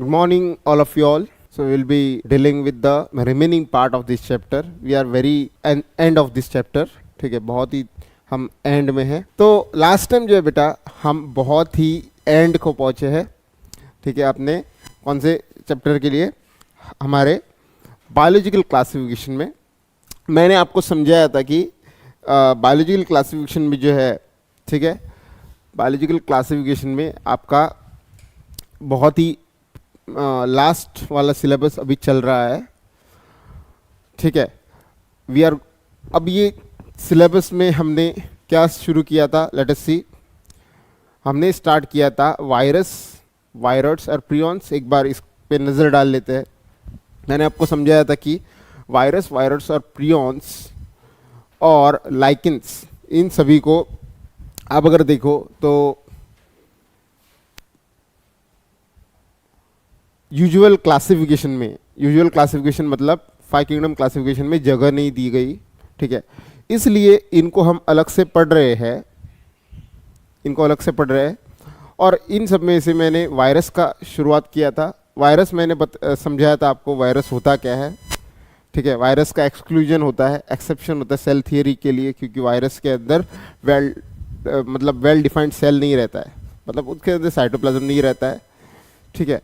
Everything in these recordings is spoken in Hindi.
Good morning, all of you all. So we'll be dealing with the remaining part of this chapter. We are very end of this chapter. ठीक है, बहुत ही हम एंड में हैं. तो लास्ट टाइम जो है बेटा हम बहुत ही एंड को पहुँचे हैं. ठीक है, आपने कौन से चैप्टर के लिए? हमारे बायोलॉजिकल क्लासिफिकेशन में मैंने आपको समझाया था कि बायोलॉजिकल क्लासिफिकेशन में जो है, ठीक है, बायोलॉजिकल क्लासिफिकेशन में आपका बहुत ही लास्ट वाला सिलेबस अभी चल रहा है. ठीक है, वी आर अब ये सिलेबस में हमने क्या शुरू किया था? लेट अस सी. हमने स्टार्ट किया था वायरस, वायरस और प्रियॉन्स. एक बार इस पे नज़र डाल लेते हैं. मैंने आपको समझाया था कि वायरस, वायरस और प्रियॉन्स और लाइकेंस, इन सभी को आप अगर देखो तो यूजुअल क्लासिफिकेशन में, यूजुअल क्लासिफिकेशन मतलब 5 किंगडम क्लासिफिकेशन में जगह नहीं दी गई. ठीक है, इसलिए इनको हम अलग से पढ़ रहे हैं, इनको अलग से पढ़ रहे हैं. और इन सब में से मैंने वायरस का शुरुआत किया था. वायरस मैंने समझाया था आपको वायरस होता क्या है. ठीक है, वायरस का एक्सक्लूजन होता है, एक्सेप्शन होता है सेल थियरी के लिए, क्योंकि वायरस के अंदर वेल डिफाइंड सेल नहीं रहता है, मतलब उसके अंदर साइटोप्लाज्म नहीं रहता है. ठीक है,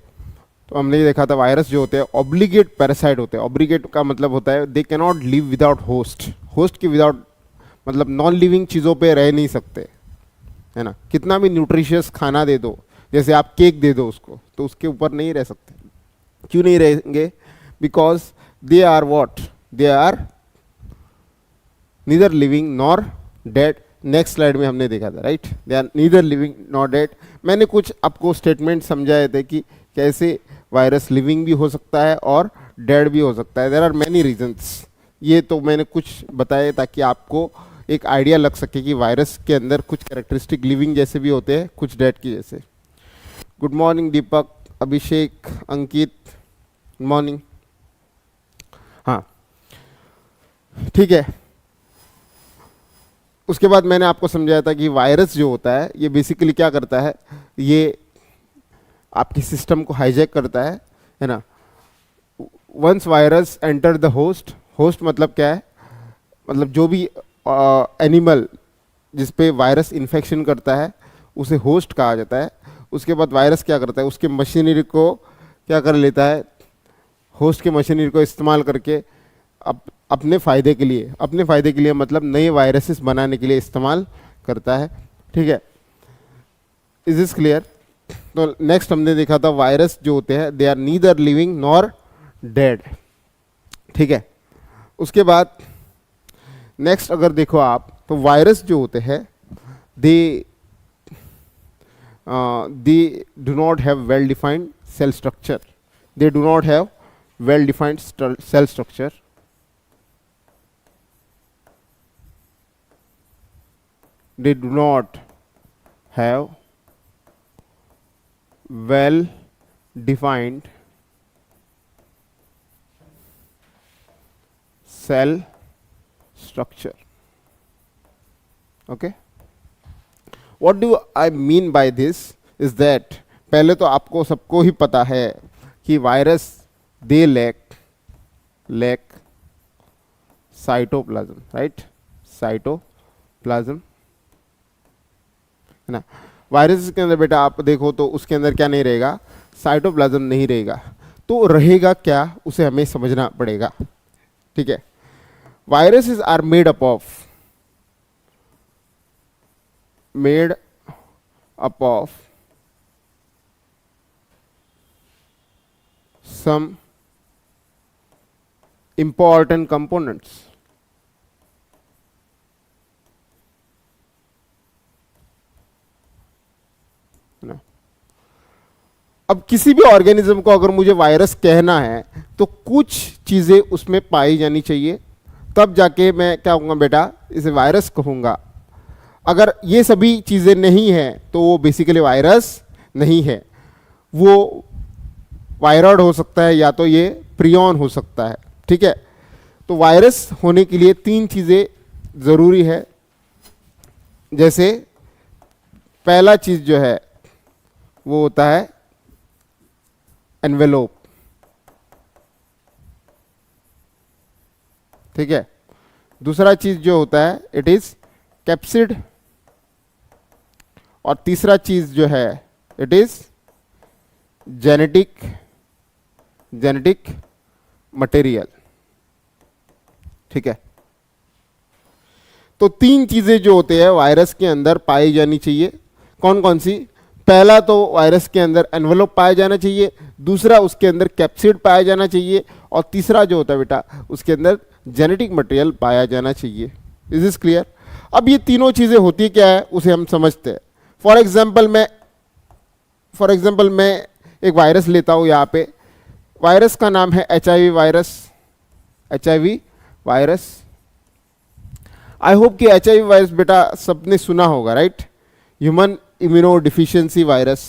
तो हमने ये देखा था वायरस जो होते हैं ऑब्लिगेट पैरासाइट होते हैं. ऑब्लिगेट का मतलब होता है they can not live without host. Host के विदाउट मतलब नॉन लिविंग चीज़ों पे रह नहीं सकते, है ना. कितना भी न्यूट्रिशियस खाना दे दो, जैसे आप केक दे दो उसको, तो उसके ऊपर नहीं रह सकते. क्यों नहीं रहेंगे? Because they are what, they are neither living nor dead. Next slide में हमने देखा था, right. They are neither living nor dead. मैंने कुछ आपको स्टेटमेंट समझाए थे कि कैसे वायरस लिविंग भी हो सकता है और डेड भी हो सकता है. There are many reasons. ये तो मैंने कुछ बताए ताकि आपको एक आइडिया लग सके कि वायरस के अंदर कुछ कैरेक्टरिस्टिक लिविंग जैसे भी होते हैं, कुछ डेड की जैसे. गुड मॉर्निंग दीपक, अभिषेक, अंकित, गुड मॉर्निंग. हाँ, ठीक है. उसके बाद मैंने आपको समझाया था कि वायरस जो होता है ये बेसिकली क्या करता है, ये आपके सिस्टम को हाईजैक करता है ना. Once virus enter the host, host मतलब क्या है? मतलब जो भी एनिमल जिस पे वायरस इन्फेक्शन करता है उसे होस्ट कहा जाता है. उसके बाद वायरस क्या करता है, उसके मशीनरी को क्या कर लेता है, होस्ट के मशीनरी को इस्तेमाल करके अपने फ़ायदे के लिए, अपने फ़ायदे के लिए मतलब नए वायरसेस बनाने के लिए इस्तेमाल करता है. ठीक है, इज दिस क्लियर? तो नेक्स्ट हमने देखा था वायरस जो होते हैं they are neither living nor dead. ठीक है, उसके बाद नेक्स्ट अगर देखो आप तो वायरस जो होते हैं they do not have well defined cell structure. They do not have well defined cell structure. They do not have well defined cell structure. Okay, what do I mean by this is that पहले तो आपको सबको ही पता है कि virus they lack cytoplasm, right. Cytoplasm है ना. वायरस के अंदर बेटा आप देखो तो उसके अंदर क्या नहीं रहेगा, साइटोप्लाज्म नहीं रहेगा. तो रहेगा क्या, उसे हमें समझना पड़ेगा. ठीक है, viruses are made up of some important components. अब किसी भी ऑर्गेनिज्म को अगर मुझे वायरस कहना है तो कुछ चीज़ें उसमें पाई जानी चाहिए, तब जाके मैं क्या कहूँगा बेटा, इसे वायरस कहूँगा. अगर ये सभी चीज़ें नहीं हैं तो वो बेसिकली वायरस नहीं है. वो वायरॉइड हो सकता है या तो ये प्रियॉन हो सकता है. ठीक है, तो वायरस होने के लिए 3 चीज़ें ज़रूरी है. जैसे पहला चीज़ जो है वो होता है एनवेलोप, ठीक है। दूसरा चीज जो होता है इट इज कैप्सिड, और तीसरा चीज जो है इट इज जेनेटिक मटेरियल, ठीक है। तो तीन चीजें जो होते हैं वायरस के अंदर पाई जानी चाहिए। कौन कौन सी? पहला तो वायरस के अंदर एनवेलोप पाया जाना चाहिए, दूसरा उसके अंदर कैप्सिड पाया जाना चाहिए, और तीसरा जो होता है बेटा उसके अंदर जेनेटिक मटेरियल पाया जाना चाहिए। Is this clear? अब ये तीनों चीजें होती क्या है उसे हम समझते हैं। फॉर एग्जाम्पल मैं एक वायरस लेता हूं, यहां पे वायरस का नाम है HIV वायरस। आई होप कि HIV वायरस बेटा सबने सुना होगा, right? Human immuno deficiency virus,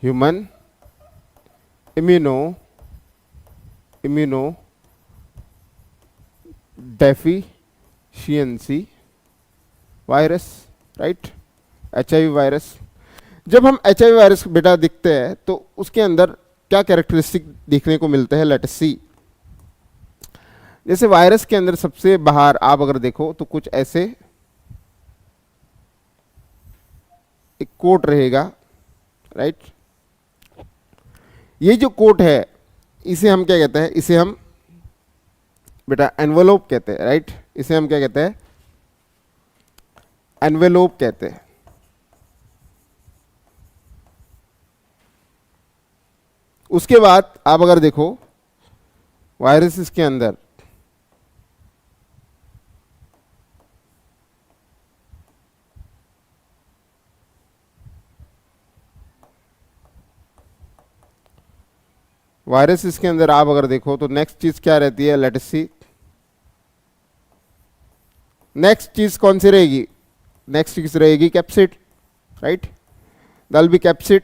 human immuno deficiency virus, right? HIV virus. जब हम HIV वायरस बेटा दिखते हैं तो उसके अंदर क्या कैरेक्टरिस्टिक देखने को मिलते हैं, लेट अस सी। जैसे वायरस के अंदर सबसे बाहर आप अगर देखो तो कुछ ऐसे एक कोट रहेगा, राइट? ये जो कोट है इसे हम क्या कहते हैं? इसे हम बेटा एनवेलोप कहते हैं, राइट? इसे हम क्या कहते हैं? एनवेलोप कहते हैं। उसके बाद आप अगर देखो वायरसेस के अंदर आप अगर देखो तो नेक्स्ट चीज क्या रहती है, लेट अस सी। नेक्स्ट चीज कौन सी रहेगी? नेक्स्ट चीज रहेगी capsid, right? That will be capsid.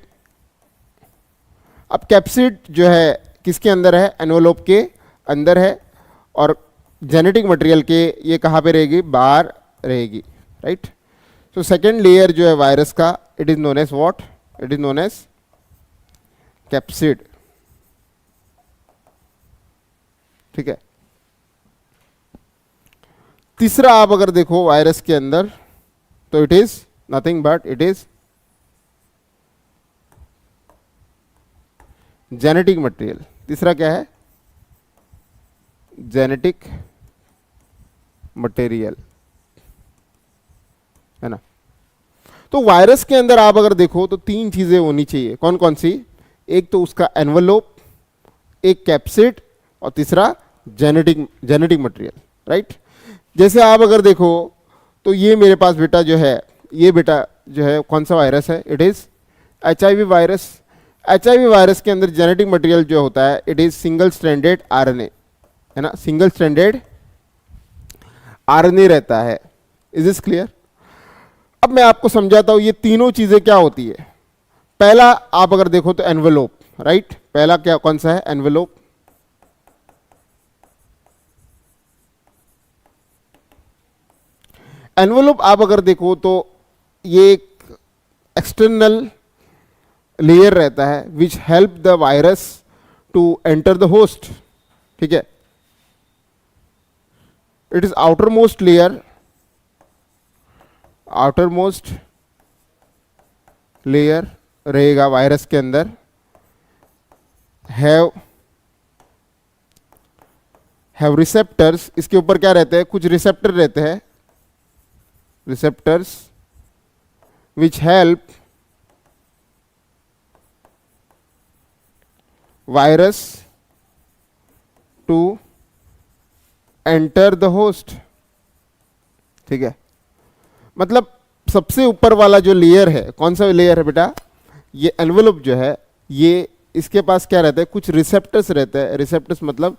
अब कैप्सिड जो है किसके अंदर है? एनवेलोप के अंदर है, और जेनेटिक मटेरियल के ये कहाँ पे रहेगी? बाहर रहेगी, राइट? सो सेकेंड लेयर जो है वायरस का, it is known as what? It is known as capsid, ठीक है। तीसरा आप अगर देखो वायरस के अंदर तो it is nothing but it is genetic material. तीसरा क्या है? जेनेटिक मटेरियल, है ना? तो वायरस के अंदर आप अगर देखो तो तीन चीजें होनी चाहिए। कौन कौन सी? एक तो उसका एनवेलोप, एक कैप्सिड, और तीसरा जेनेटिक मटेरियल, राइट? जैसे आप अगर देखो तो ये मेरे पास बेटा जो है, ये बेटा जो है कौन सा वायरस है? It is HIV virus. HIV virus के अंदर जेनेटिक मटेरियल जो होता है it is single stranded RNA, है ना? सिंगल स्ट्रैंडेड RNA रहता है। Is this clear? अब मैं आपको समझाता हूं ये तीनों चीजें क्या होती है। पहला आप अगर देखो तो एनवेलोप, राइट? पहला क्या कौन सा है? एनवेलोप। एनवेलोप आप अगर देखो तो ये एक एक्सटर्नल लेयर रहता है which help the virus to enter the host, ठीक है। इट इज आउटरमोस्ट लेयर रहेगा वायरस के अंदर, हैव रिसेप्टर्स। इसके ऊपर क्या रहते हैं? कुछ रिसेप्टर रहते हैं, receptors which help virus to enter the host, ठीक है। मतलब सबसे ऊपर वाला जो लेयर है, कौन सा लेयर है बेटा? ये एनवेलप जो है, ये इसके पास क्या रहता है? कुछ रिसेप्टर्स रहते हैं। रिसेप्टर्स मतलब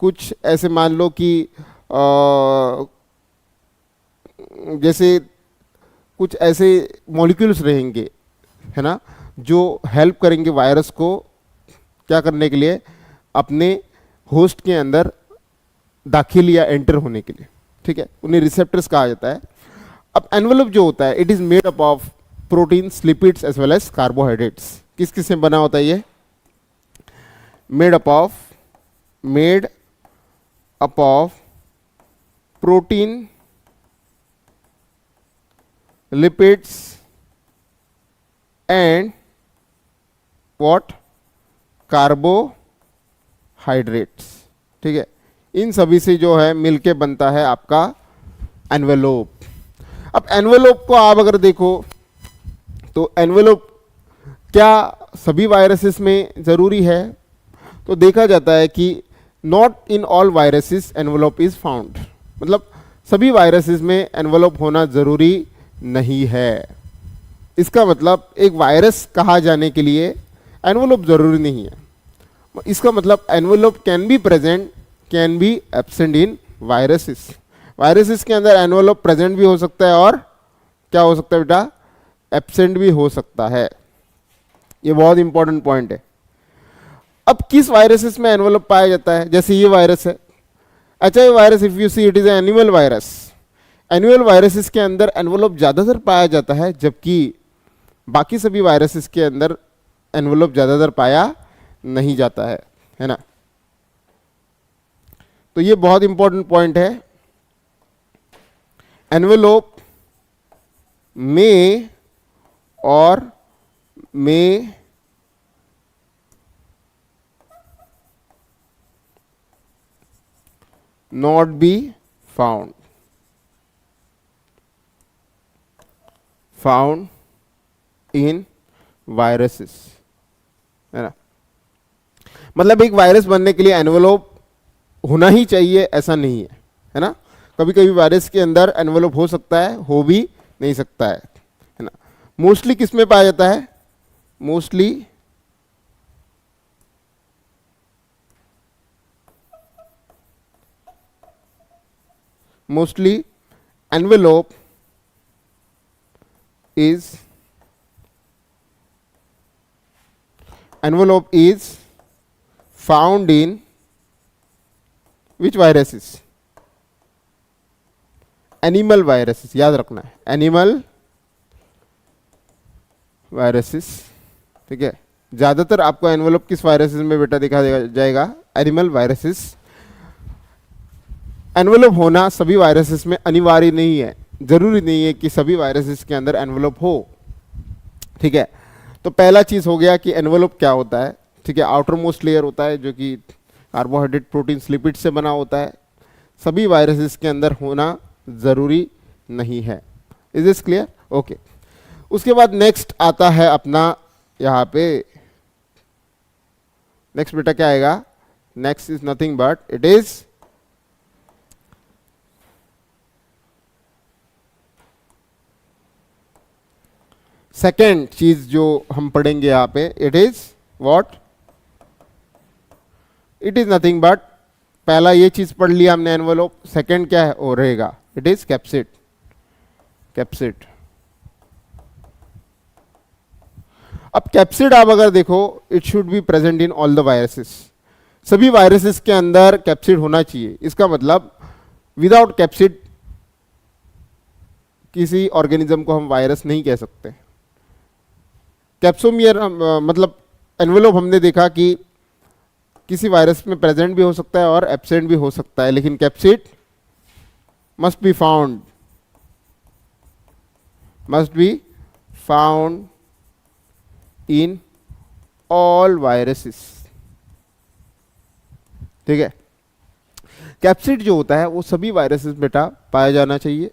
कुछ ऐसे मान लो कि जैसे कुछ ऐसे मॉलिक्यूल्स रहेंगे, है ना, जो हेल्प करेंगे वायरस को क्या करने के लिए? अपने होस्ट के अंदर दाखिल या एंटर होने के लिए, ठीक है। उन्हें रिसेप्टर्स कहा जाता है। अब एनवेलप जो होता है it is made up of proteins, lipids as well as carbohydrates. किस किस से बना होता है ये? Made up of protein, lipids and what? Carbohydrates. ठीक है, इन सभी से जो है मिलके बनता है आपका एनवेलोप। अब एनवेलोप को आप अगर देखो तो एनवेलोप क्या सभी वायरसेस में ज़रूरी है? तो देखा जाता है कि not in all viruses envelope is found, मतलब सभी वायरसेस में एनवेलोप होना ज़रूरी नहीं है। इसका मतलब एक वायरस कहा जाने के लिए एनवेलोप ज़रूरी नहीं है। इसका मतलब envelope can be present, can be absent in viruses. Viruses के अंदर एनवेलोप प्रेजेंट भी हो सकता है और क्या हो सकता है बेटा? एब्सेंट भी हो सकता है। ये बहुत इंपॉर्टेंट पॉइंट है। अब किस वायरसेस में एनवेलोप पाया जाता है? जैसे ये वायरस है HIV virus, if you see it is animal virus. Animal viruses के अंदर एनवेलोप ज़्यादातर पाया जाता है, जबकि बाकी सभी वायरसेस के अंदर एनवेलोप ज़्यादातर पाया नहीं जाता है ना। तो ये बहुत इंपॉर्टेंट पॉइंट है। एनवेलोप में और में not be found in viruses, है ना। मतलब एक वायरस बनने के लिए एनवेलोप होना ही चाहिए ऐसा नहीं है ना। कभी कभी वायरस के अंदर एनवेलोप हो सकता है, हो भी नहीं सकता है ना। मोस्टली किस में पाया जाता है? Mostly envelope is found in which viruses? Animal viruses, याद रखना है, एनिमल वायरसेस। ठीक है, ज्यादातर आपको एनवेलोप किस वायरसेस में बेटा दिखा जाएगा? Animal viruses. एनवेलोप होना सभी वायरसेस में अनिवार्य नहीं है, जरूरी नहीं है कि सभी वायरसेस के अंदर एनवेलोप हो। ठीक है, तो पहला चीज हो गया कि एनवेलोप क्या होता है। ठीक है, आउटर मोस्ट लेयर होता है जो कि कार्बोहाइड्रेट, प्रोटीन, लिपिड से बना होता है। सभी वायरसेस के अंदर होना जरूरी नहीं है। Is this clear? ओके। उसके बाद नेक्स्ट आता है अपना यहाँ पे, नेक्स्ट बेटा क्या आएगा? Next is nothing but it is second चीज जो हम पढ़ेंगे यहाँ पे, it is what? It is nothing but, पहला ये चीज पढ़ लिया हमने एनवेलोप, सेकेंड क्या है वो रहेगा? It is capsid. अब कैप्सिड आप अगर देखो, it should be present in all the viruses. सभी वायरसेस के अंदर कैप्सिड होना चाहिए। इसका मतलब विदाउट कैप्सिड किसी ऑर्गेनिज्म को हम वायरस नहीं कह सकते। कैप्सोमियर मतलब एनवेलोप हमने देखा कि किसी वायरस में प्रेजेंट भी हो सकता है और एब्सेंट भी हो सकता है, लेकिन capsid must be found in all viruses. ठीक है, कैप्सिड जो होता है वो सभी वायरसेस बेटा पाया जाना चाहिए।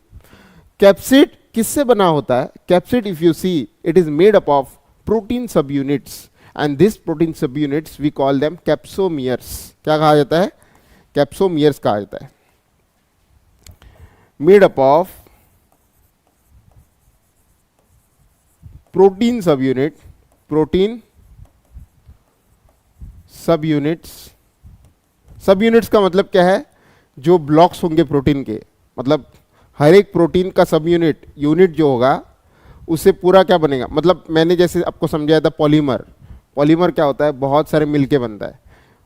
कैप्सिड किससे बना होता है? Capsid if you see it is made up of protein subunits and this protein subunits we call them capsomeres. क्या कहा जाता है? कैप्सोमियर्स कहा जाता है। Made up of protein subunits. Subunits का मतलब क्या है? जो ब्लॉक्स होंगे प्रोटीन के, मतलब हर एक प्रोटीन का सब यूनिट जो होगा उससे पूरा क्या बनेगा? मतलब मैंने जैसे आपको समझाया था पॉलीमर क्या होता है? बहुत सारे मिलके बनता है,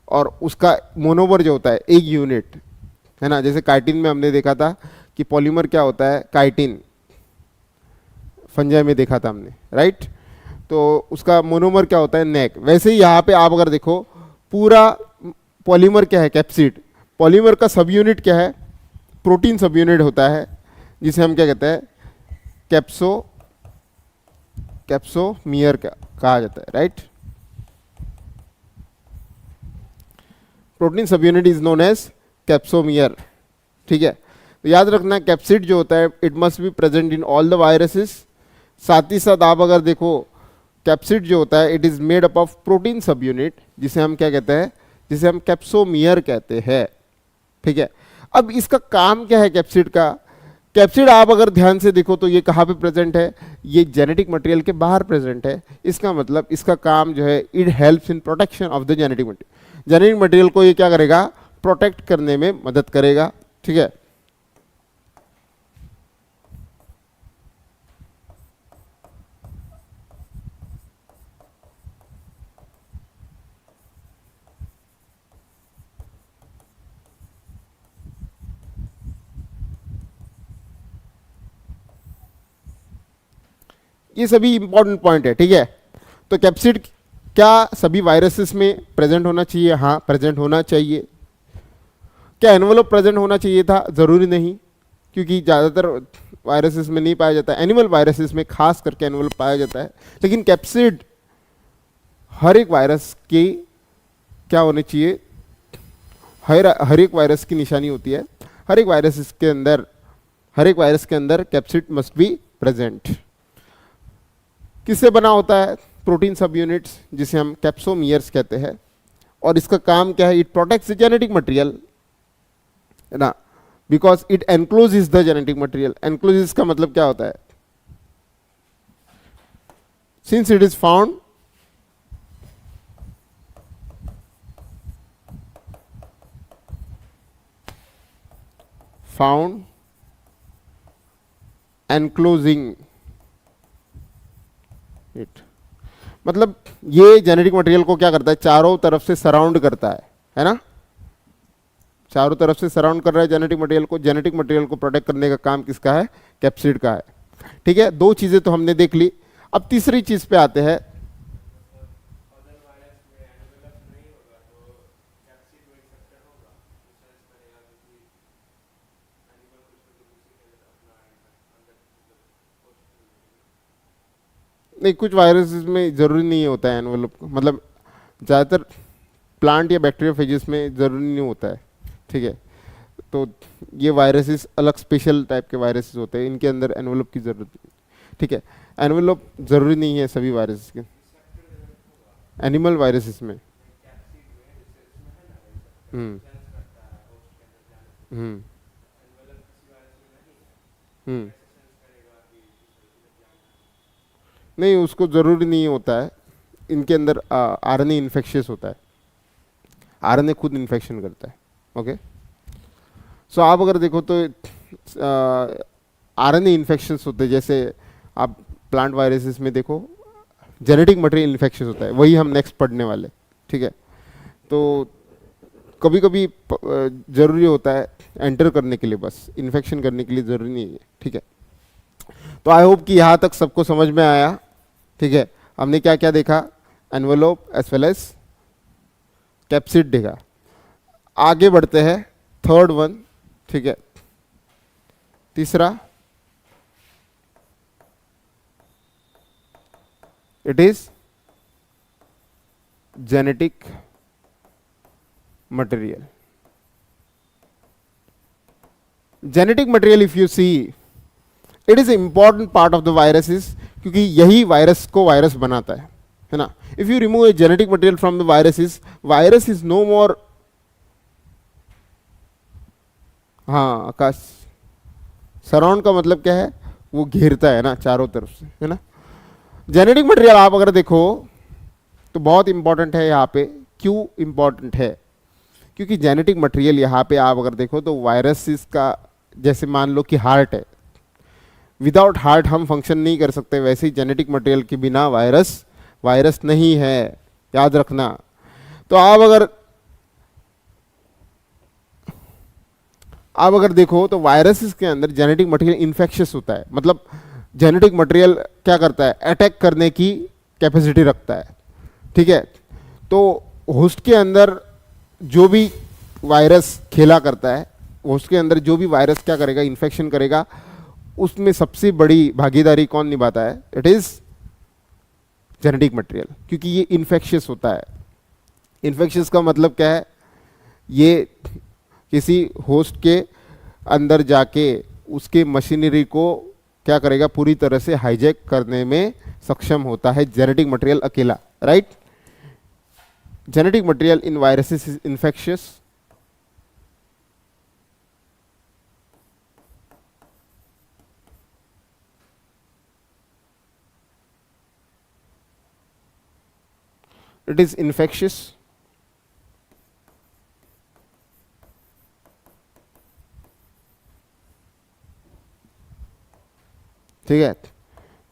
और उसका मोनोमर जो होता है एक यूनिट, है ना। जैसे काइटिन में हमने देखा था कि पॉलीमर क्या होता है? काइटिन, फंजाई में देखा था हमने, राइट। तो उसका मोनोमर क्या होता है, नेक। वैसे ही यहाँ पे आप अगर देखो पूरा पॉलीमर क्या है, कैप्सिड। पॉलीमर का सब यूनिट क्या है, प्रोटीन सब यूनिट होता है, जिसे हम क्या कहते हैं, कैप्सोमियर कहा जाता है, right. Protein subunit is known as capsomere, ठीक है। तो याद रखना कैप्सिड जो होता है it must be present in all the viruses. साथ ही साथ आप अगर देखो कैप्सिड जो होता है it is made up of protein सब यूनिट, जिसे हम क्या कहते हैं, जिसे हम कैप्सोमियर कहते हैं, ठीक है। अब इसका काम क्या है कैप्सिड का, कैप्सिड आप अगर ध्यान से देखो तो ये कहाँ पे प्रेजेंट है, ये जेनेटिक मटेरियल के बाहर प्रेजेंट है। इसका मतलब इसका काम जो है it helps in protection of the genetic material. Genetic material को ये क्या करेगा, प्रोटेक्ट करने में मदद करेगा, ठीक है। ये सभी इंपॉर्टेंट पॉइंट है, ठीक है। तो कैप्सिड क्या सभी वायरसेस में प्रेजेंट होना चाहिए, हाँ प्रेजेंट होना चाहिए। क्या एनवेलप प्रेजेंट होना चाहिए था, जरूरी नहीं, क्योंकि ज़्यादातर वायरसेस में नहीं पाया जाता है, एनिमल वायरसेस में खास करके एनवेलप पाया जाता है। लेकिन कैप्सिड हर एक वायरस की क्या होनी चाहिए, हर एक वायरस की निशानी होती है, हर एक वायरस के अंदर कैप्सिड मस्ट बी प्रेजेंट। किससे बना होता है, प्रोटीन सब यूनिट्स, जिसे हम कैप्सोमियर्स कहते हैं। और इसका काम क्या है, it protects the genetic material, है ना, because it encloses the genetic material. Encloses का मतलब क्या होता है, since it is found enclosing it, मतलब ये जेनेटिक मटेरियल को क्या करता है, चारों तरफ से सराउंड करता है ना, चारों तरफ से सराउंड कर रहा है जेनेटिक मटेरियल को। जेनेटिक मटेरियल को प्रोटेक्ट करने का काम किसका है, कैप्सिड का है, ठीक है। दो चीजें तो हमने देख ली, अब तीसरी चीज पे आते हैं। नहीं, कुछ वायरसेस में ज़रूरी नहीं होता है एनवेलप, मतलब ज़्यादातर प्लांट या बैक्टीरियोफेजेस में ज़रूरी नहीं होता है, ठीक है। तो ये वायरसेस अलग स्पेशल टाइप के वायरसेस होते हैं, इनके अंदर एनवेलप की ज़रूरत नहीं, ठीक है। एनवेलप ज़रूरी नहीं है सभी वायरसेस के, एनिमल वायरसेस में। हम्म हम्म हम्म नहीं, उसको ज़रूरी नहीं होता है, इनके अंदर आरएनए इन्फेक्शियस होता है, आरएनए खुद इन्फेक्शन करता है, ओके। सो आप अगर देखो तो आरएनए इन्फेक्शंस होते हैं, जैसे आप प्लांट वायरसेस में देखो जेनेटिक मटेरियल इन्फेक्शन होता है, वही हम नेक्स्ट पढ़ने वाले, ठीक है। तो कभी कभी ज़रूरी होता है एंटर करने के लिए, बस इन्फेक्शन करने के लिए ज़रूरी नहीं है, ठीक है। तो आई होप कि यहाँ तक सबको समझ में आया, ठीक है। हमने क्या क्या देखा, envelope as well as capsid देखा। आगे बढ़ते हैं, थर्ड वन, ठीक है, तीसरा, it is genetic material. Genetic material if you see it is important part of the viruses, क्योंकि यही वायरस को वायरस बनाता है ना। If you remove a genetic material from the viruses, virus is no more, हाँ आकाश, सराउंड का मतलब क्या है, वो घेरता है ना चारों तरफ से, है ना। जेनेटिक मटेरियल आप अगर देखो तो बहुत इंपॉर्टेंट है यहाँ पे। क्यों इंपॉर्टेंट है, क्योंकि जेनेटिक मटेरियल यहाँ पे आप अगर देखो तो वायरसेस का, जैसे मान लो कि हार्ट है, विदाउट हार्ट हम फंक्शन नहीं कर सकते, वैसे ही जेनेटिक मटेरियल के बिना वायरस नहीं है, याद रखना। तो आप अगर देखो तो वायरसेस के अंदर जेनेटिक मटेरियल इन्फेक्शियस होता है, मतलब जेनेटिक मटेरियल क्या करता है, अटैक करने की कैपेसिटी रखता है, ठीक है। तो होस्ट के अंदर जो भी वायरस खेला करता है, होस्ट के अंदर जो भी वायरस क्या करेगा, इन्फेक्शन करेगा, उसमें सबसे बड़ी भागीदारी कौन निभाता है? इट इज जेनेटिक मटेरियल, क्योंकि ये इन्फेक्शियस होता है। इन्फेक्शियस का मतलब क्या है? ये किसी होस्ट के अंदर जाके उसके मशीनरी को क्या करेगा, पूरी तरह से हाईजैक करने में सक्षम होता है जेनेटिक मटेरियल अकेला, right. Genetic material in viruses is infectious, it is infectious, ठीक है।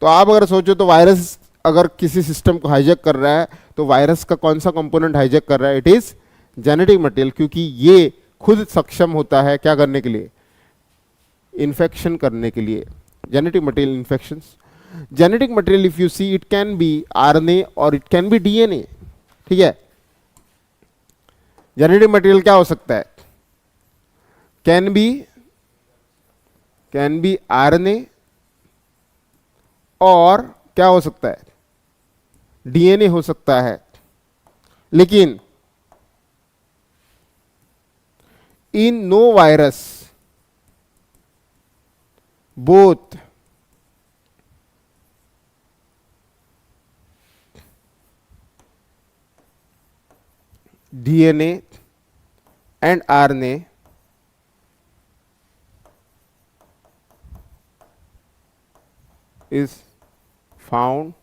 तो आप अगर सोचो तो वायरस अगर किसी सिस्टम को हाईजैक कर रहा है तो वायरस का कौन सा कंपोनेंट हाईजैक कर रहा है? इट इज जेनेटिक मटेरियल, क्योंकि ये खुद सक्षम होता है क्या करने के लिए? इन्फेक्शन करने के लिए। Genetic material infections, genetic material if you see it can be RNA और इट कैन बी डीएनए, ठीक है। जेनेटिक मटेरियल क्या हो सकता है? कैन बी आरएनए और क्या हो सकता है? डीएनए हो सकता है। लेकिन in no virus both DNA and RNA is found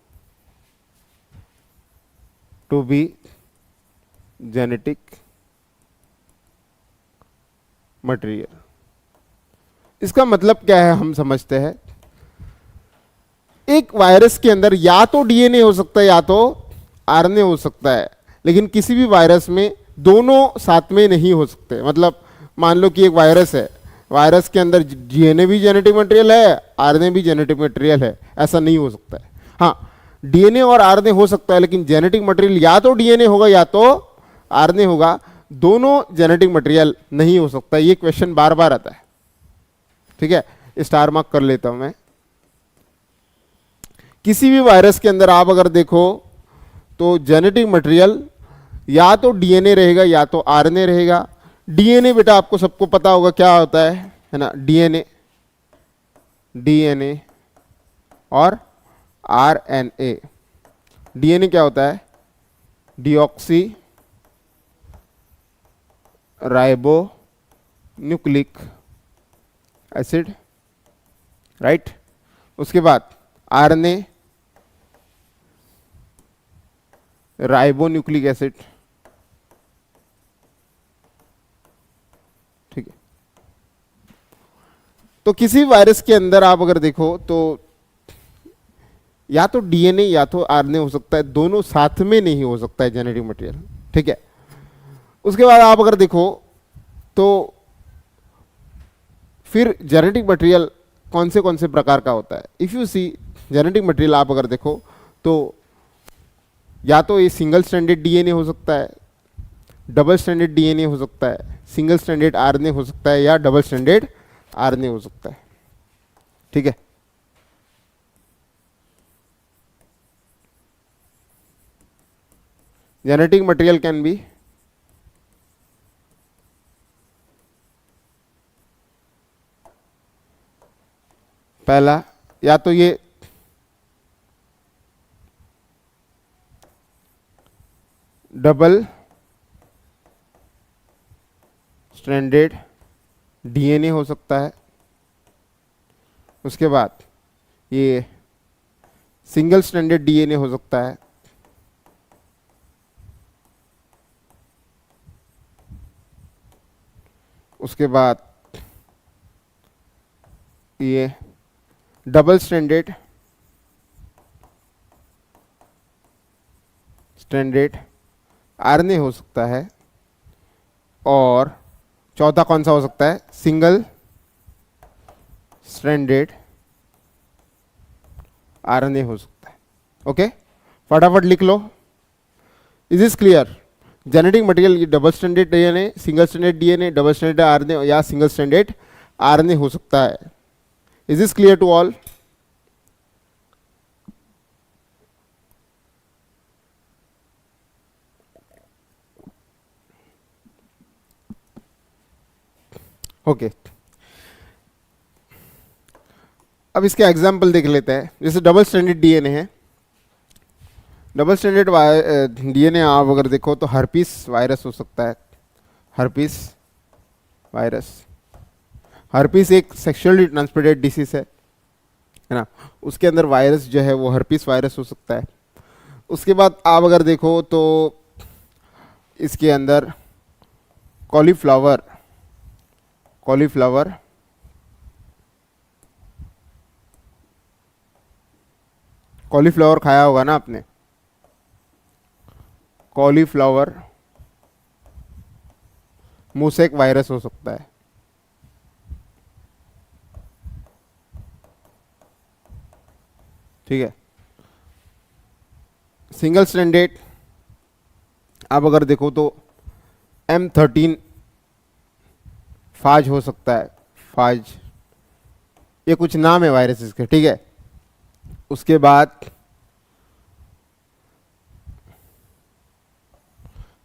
to be genetic material। इसका मतलब क्या है हम समझते हैं। एक वायरस के अंदर या तो डीएनए हो सकता है या तो आरएनए हो सकता है, लेकिन किसी भी वायरस में दोनों साथ में नहीं हो सकते। मतलब मान लो कि एक वायरस है, वायरस के अंदर डीएनए भी जेनेटिक मटेरियल है, आरएनए भी जेनेटिक मटेरियल है, ऐसा नहीं हो सकता है। हाँ, डीएनए और आरएनए हो सकता है, लेकिन जेनेटिक मटेरियल या तो डीएनए होगा या तो आरएनए होगा, दोनों जेनेटिक मटेरियल नहीं हो सकता। ये क्वेश्चन बार बार आता है, ठीक है। स्टार मार्क कर लेता हूं मैं। किसी भी वायरस के अंदर आप अगर देखो तो जेनेटिक मटेरियल या तो डीएनए रहेगा या तो आरएनए रहेगा। डीएनए बेटा आपको सबको पता होगा क्या होता है ना? डीएनए और आरएनए। डीएनए क्या होता है? Deoxy ribo nucleic acid, right. उसके बाद आरएनए राइबो न्यूक्लिक एसिड, ठीक है। तो किसी वायरस के अंदर आप अगर देखो तो या तो डीएनए या तो आरएनए हो सकता है, दोनों साथ में नहीं हो सकता है जेनेटिक मटेरियल, ठीक है। उसके बाद आप अगर देखो तो फिर जेनेटिक मटेरियल कौन से प्रकार का होता है? If you see genetic material आप अगर देखो तो या तो ये सिंगल स्ट्रैंडेड डीएनए हो सकता है, डबल स्ट्रैंडेड डीएनए हो सकता है, सिंगल स्ट्रैंडेड आरएनए हो सकता है, या डबल स्ट्रैंडेड आरएनए हो सकता है, ठीक है। जेनेटिक मटेरियल कैन बी पहला या तो ये डबल स्ट्रैंडेड डीएनए हो सकता है, उसके बाद ये सिंगल स्ट्रैंडेड डीएनए हो सकता है, उसके बाद ये डबल स्ट्रैंडेड आरएनए हो सकता है, और चौथा कौन सा हो सकता है? सिंगल स्ट्रैंडेड आरएनए हो सकता है। ओके, फटाफट लिख लो। Is this clear? Genetic material double standard DNA, single standard DNA, double standard RNA या सिंगल स्टैंडर्ड आरएनए हो सकता है। Is this clear to all? Okay, अब इसके एग्जाम्पल देख लेते हैं। जैसे डबल स्टैंडर्ड डीएनए है, डबल स्टैंडर्ड डीएनए आप अगर देखो तो हर्पीस वायरस हो सकता है। हर्पीस वायरस, हर्पीस एक सेक्सुअली ट्रांसमिटेड डिसीज है ना, उसके अंदर वायरस जो है वो हर्पीस वायरस हो सकता है। उसके बाद आप अगर देखो तो इसके अंदर कॉलीफ्लावर, कॉलीफ्लावर कॉलीफ्लावर खाया होगा ना आपने, कॉलीफ्लावर मोसेक वायरस हो सकता है। ठीक है, सिंगल स्टैंडर्ड आप अगर देखो तो M13 फाज हो सकता है, फाज, ये कुछ नाम है वायरस इसके। ठीक है, उसके बाद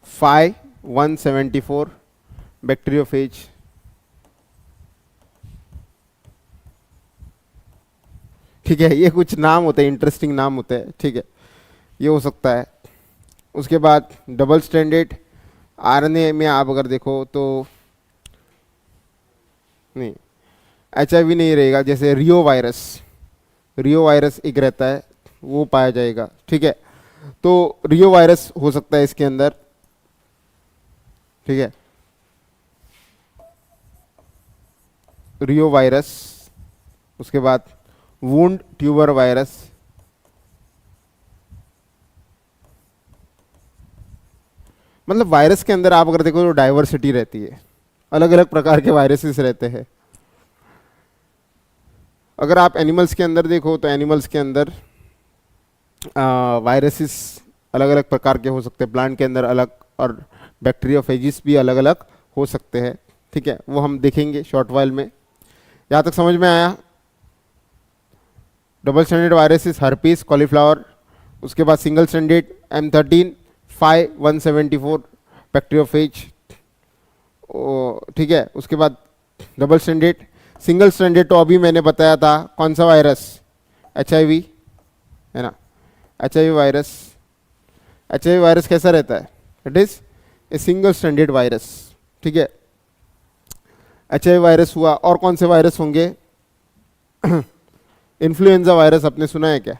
फाइ 174 बैक्टीरियोफेज, ठीक है, ये कुछ नाम होते हैं, इंटरेस्टिंग नाम होते हैं। ठीक है, ये हो सकता है। उसके बाद डबल स्टैंडर्ड आरएनए में आप अगर देखो तो नहीं, HIV नहीं रहेगा। जैसे रियो वायरस, रियो वायरस एक रहता है, वो पाया जाएगा। ठीक है, तो रियो वायरस हो सकता है इसके अंदर। ठीक है, रियो वायरस। उसके बाद वुंड ट्यूबर वायरस, मतलब वायरस के अंदर आप अगर देखो तो डाइवर्सिटी रहती है, अलग अलग प्रकार के वायरसेस रहते हैं। अगर आप एनिमल्स के अंदर देखो तो एनिमल्स के अंदर वायरसेस अलग अलग प्रकार के हो सकते हैं, प्लांट के अंदर अलग, और बैक्टीरियोफेजिस भी अलग अलग हो सकते हैं। ठीक है, वो हम देखेंगे शॉर्ट वाइल में। यहाँ तक समझ में आया? Double standard viruses herpes, cauliflower, उसके बाद single standard M13 phi 174 bacteriophage, ठीक है। उसके बाद डबल स्टैंडर्ड, सिंगल स्टैंडर्ड तो अभी मैंने बताया था, कौन सा वायरस? HIV है ना, HIV वायरस। HIV वायरस कैसा रहता है? It is a single standard virus. ठीक है, HIV वायरस हुआ। और कौन से वायरस होंगे? इन्फ्लुएंजा वायरस आपने सुना है क्या?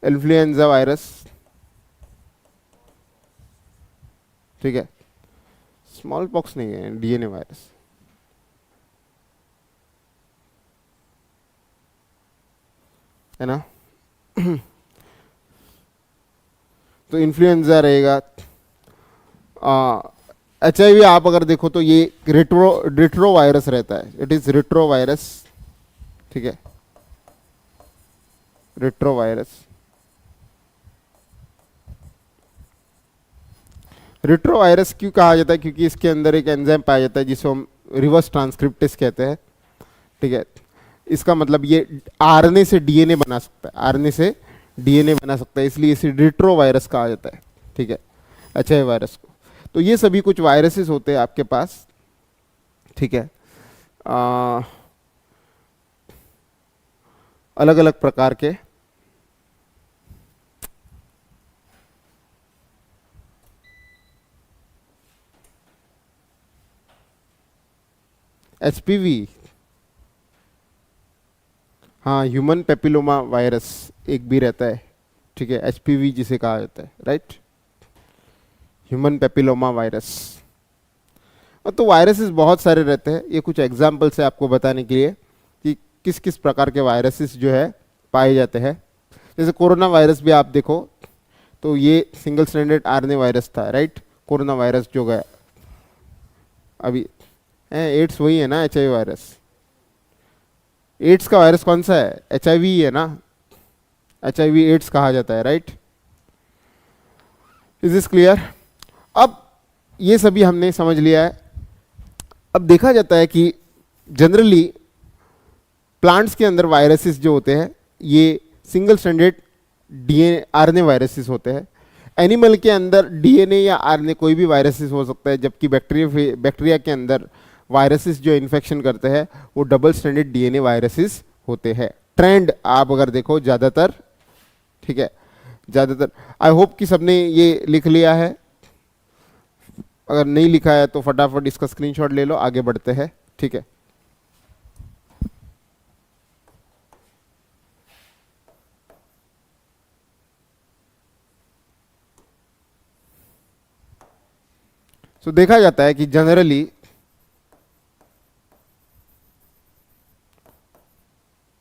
इन्फ्लुएंजा वायरस, ठीक है, स्मॉल पॉक्स नहीं है, DNA वायरस। है ना। तो इन्फ्लुएंजा रहेगा। HIV आप अगर देखो तो ये रिट्रो वायरस रहता है, इट इज रिट्रो वायरस। ठीक है, रिट्रो वायरस। रिट्रो वायरस क्यों कहा जाता है? क्योंकि इसके अंदर एक एंजाइम पाया जाता है जिसको हम रिवर्स ट्रांसक्रिप्टेस कहते हैं। ठीक है, इसका मतलब ये RNA से DNA बना सकता है, RNA से DNA बना सकता है, इसलिए इसे रिट्रो वायरस कहा जाता है। ठीक है, HIV वायरस को। तो ये सभी कुछ वायरसेस होते हैं आपके पास। ठीक है, अलग अलग प्रकार के। HPV, हाँ, ह्यूमन पेपिलोमा वायरस एक भी रहता है। ठीक है, HPV जिसे कहा जाता है, राइट, ह्यूमन पेपिलोमा वायरस। तो वायरसेस बहुत सारे रहते हैं, ये कुछ एग्जाम्पल्स है आपको बताने के लिए कि किस किस प्रकार के वायरसेस जो है पाए जाते हैं। जैसे कोरोना वायरस भी आप देखो तो ये सिंगल स्टैंडर्ड RNA वायरस था, राइट। कोरोना वायरस जो गया अभी, एड्स वही है ना, HIV वायरस। एड्स का वायरस कौन सा है? HIV है ना, HIV एड्स कहा जाता है, राइट? Is this clear? अब ये सभी हमने समझ लिया है। अब देखा जाता है कि जनरली प्लांट्स के अंदर वायरसेस जो होते हैं ये single stranded DNA RNA viruses होते हैं। एनिमल के अंदर डीएनए या आरएनए कोई भी वायरसेस हो सकता है, जबकि बैक्टीरिया के अंदर वायरसेस जो इन्फेक्शन करते हैं वो डबल स्ट्रैंडेड डीएनए वायरसेस होते हैं। ट्रेंड आप अगर देखो ज़्यादातर, ठीक है, ज़्यादातर, आई होप कि सबने ये लिख लिया है। अगर नहीं लिखा है तो फटाफट इसका स्क्रीनशॉट ले लो, आगे बढ़ते हैं, ठीक है। तो देखा जाता है कि जनरली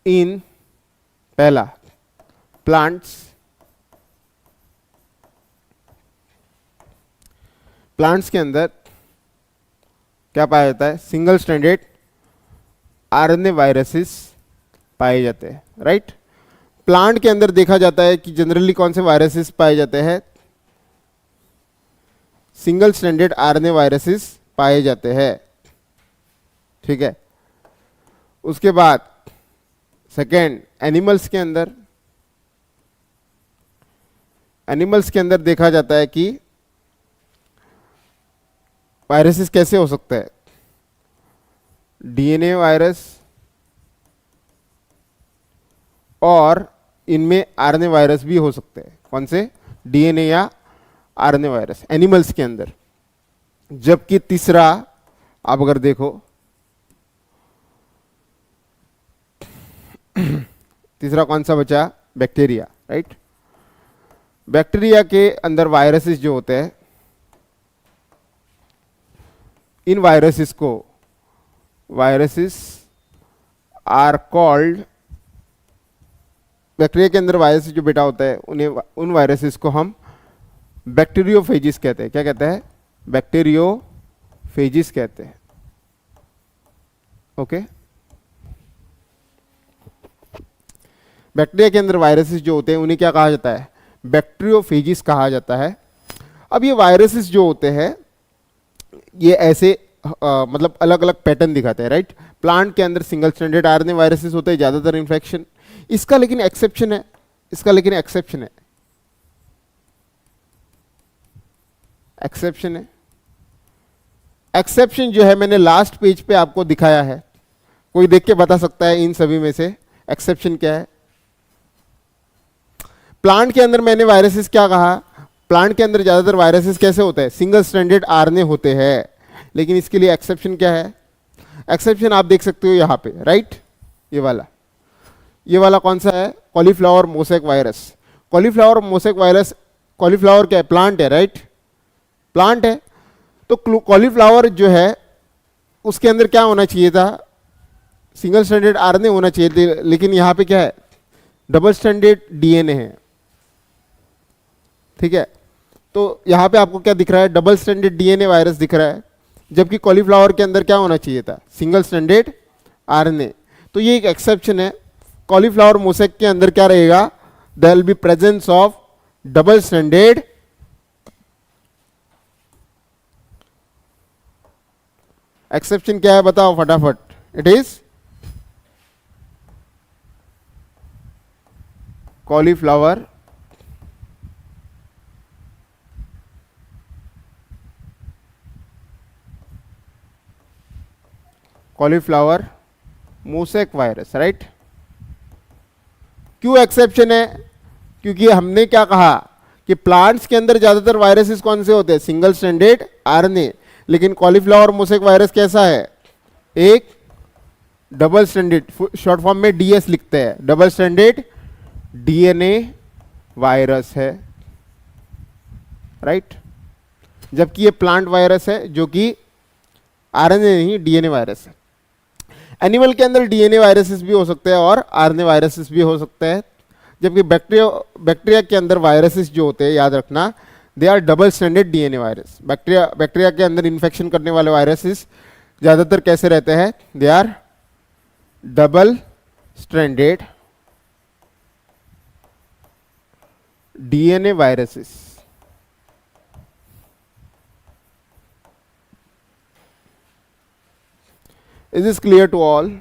इन पहला प्लांट्स के अंदर क्या पाया जाता है? सिंगल स्ट्रैंडेड आरएनए वायरसेस पाए जाते हैं, राइट? प्लांट के अंदर देखा जाता है कि जनरली कौन से वायरसेस पाए जाते हैं? सिंगल स्ट्रैंडेड आरएनए वायरसेस पाए जाते हैं, ठीक है। उसके बाद सेकेंड, एनिमल्स के अंदर देखा जाता है कि वायरसेस कैसे हो सकता है? डीएनए वायरस और इनमें आरएनए वायरस भी हो सकते हैं। कौन से? डीएनए या आरएनए वायरस एनिमल्स के अंदर। जबकि तीसरा आप अगर देखो तीसरा कौन सा बचा? Bacteria, right? बैक्टीरिया के अंदर वायरसेस जो होते हैं, इन वायरसेस आर कॉल्ड, बैक्टीरिया के अंदर वायरस जो बेटा होता है उन वायरसेस को हम बैक्टीरियोफेजिस कहते हैं। क्या कहते हैं? बैक्टीरियोफेजिस कहते हैं, ओके। बैक्टीरिया के अंदर वायरसेस जो होते हैं उन्हें क्या कहा जाता है? बैक्टीरियोफेजिस कहा जाता है। अब ये वायरसेस जो होते हैं ये ऐसे मतलब अलग अलग पैटर्न दिखाते हैं, राइट? प्लांट के अंदर सिंगल स्ट्रैंडेड आरएनए वायरसेस होते हैं ज़्यादातर इन्फेक्शन। इसका लेकिन एक्सेप्शन है, एक्सेप्शन जो है मैंने लास्ट पेज पे आपको दिखाया है। कोई देख के बता सकता है इन सभी में से एक्सेप्शन क्या है? प्लांट के अंदर मैंने वायरसेस क्या कहा? प्लांट के अंदर ज्यादातर वायरसेस कैसे होते हैं? सिंगल स्ट्रैंडेड आरएनए होते हैं। लेकिन इसके लिए एक्सेप्शन क्या है? एक्सेप्शन आप देख सकते हो यहाँ पे, राइट? ये वाला कौन सा है? Cauliflower mosaic virus. कॉलीफ्लावर क्या है? प्लांट है, राइट? प्लांट है। तो कॉलीफ्लावर जो है उसके अंदर क्या होना चाहिए था? सिंगल स्ट्रैंडेड आरएनए होना चाहिए थे, लेकिन यहाँ पे क्या है? डबल स्ट्रैंडेड डीएनए है, ठीक है। तो यहाँ पे आपको क्या दिख रहा है? डबल स्ट्रैंडेड डीएनए वायरस दिख रहा है, जबकि कॉलीफ्लावर के अंदर क्या होना चाहिए था? Single stranded RNA. तो ये एक एक्सेप्शन है। कॉलीफ्लावर मोसैक के अंदर क्या रहेगा? There will be presence of double stranded exception क्या है बताओ फटाफट? It is cauliflower mosaic virus, right? क्यों एक्सेप्शन है? क्योंकि हमने क्या कहा कि प्लांट्स के अंदर ज्यादातर वायरसेस कौन से होते हैं? Single stranded RNA. लेकिन कॉलीफ्लावर मोसैक वायरस कैसा है? एक डबल स्ट्रैंडेड, शॉर्ट फॉर्म में डीएस लिखते हैं, डबल स्ट्रैंडेड डीएनए वायरस है, राइट? जबकि ये प्लांट वायरस है जो कि आरएनए नहीं, डीएनए वायरस है। एनिमल के अंदर डीएनए वायरसेस भी हो सकते हैं और आरएनए वायरसेस भी हो सकते हैं, जबकि बैक्टीरिया के अंदर वायरसेस जो होते हैं, याद रखना, they are double stranded DNA virus. Bacteria के अंदर इन्फेक्शन करने वाले वायरसेस ज़्यादातर कैसे रहते हैं? They are double stranded DNA viruses. Is this clear to all?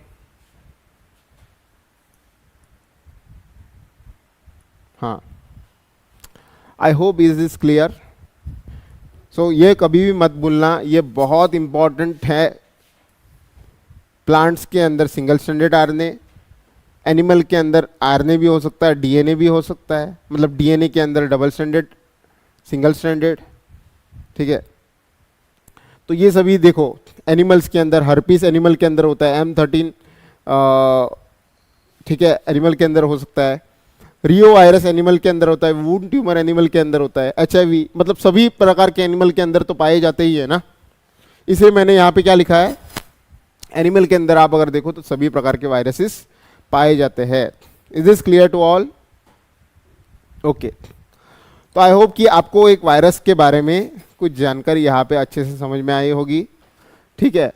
हाँ, I hope is this clear. So ये कभी भी मत भूलना, ये बहुत इंपॉर्टेंट है। प्लांट्स के अंदर सिंगल स्ट्रैंडेड आरएनए, एनिमल के अंदर आरएनए भी हो सकता है, डीएनए भी हो सकता है, मतलब डीएनए के अंदर डबल स्ट्रैंडेड, सिंगल स्ट्रैंडेड, ठीक है। तो ये सभी देखो, एनिमल्स के अंदर हर्पीस एनिमल के अंदर होता है, M13 ठीक है एनिमल के अंदर हो सकता है, रियो वायरस एनिमल के अंदर होता है, वुंड ट्यूमर एनिमल के अंदर होता है, HIV, मतलब सभी प्रकार के एनिमल के अंदर तो पाए जाते ही है ना। इसलिए मैंने यहाँ पे क्या लिखा है, एनिमल के अंदर आप अगर देखो तो सभी प्रकार के वायरसेस पाए जाते हैं। Is this clear to all? Okay, तो आई होप कि आपको एक वायरस के बारे में कुछ जानकारी यहाँ पे अच्छे से समझ में आई होगी, ठीक है।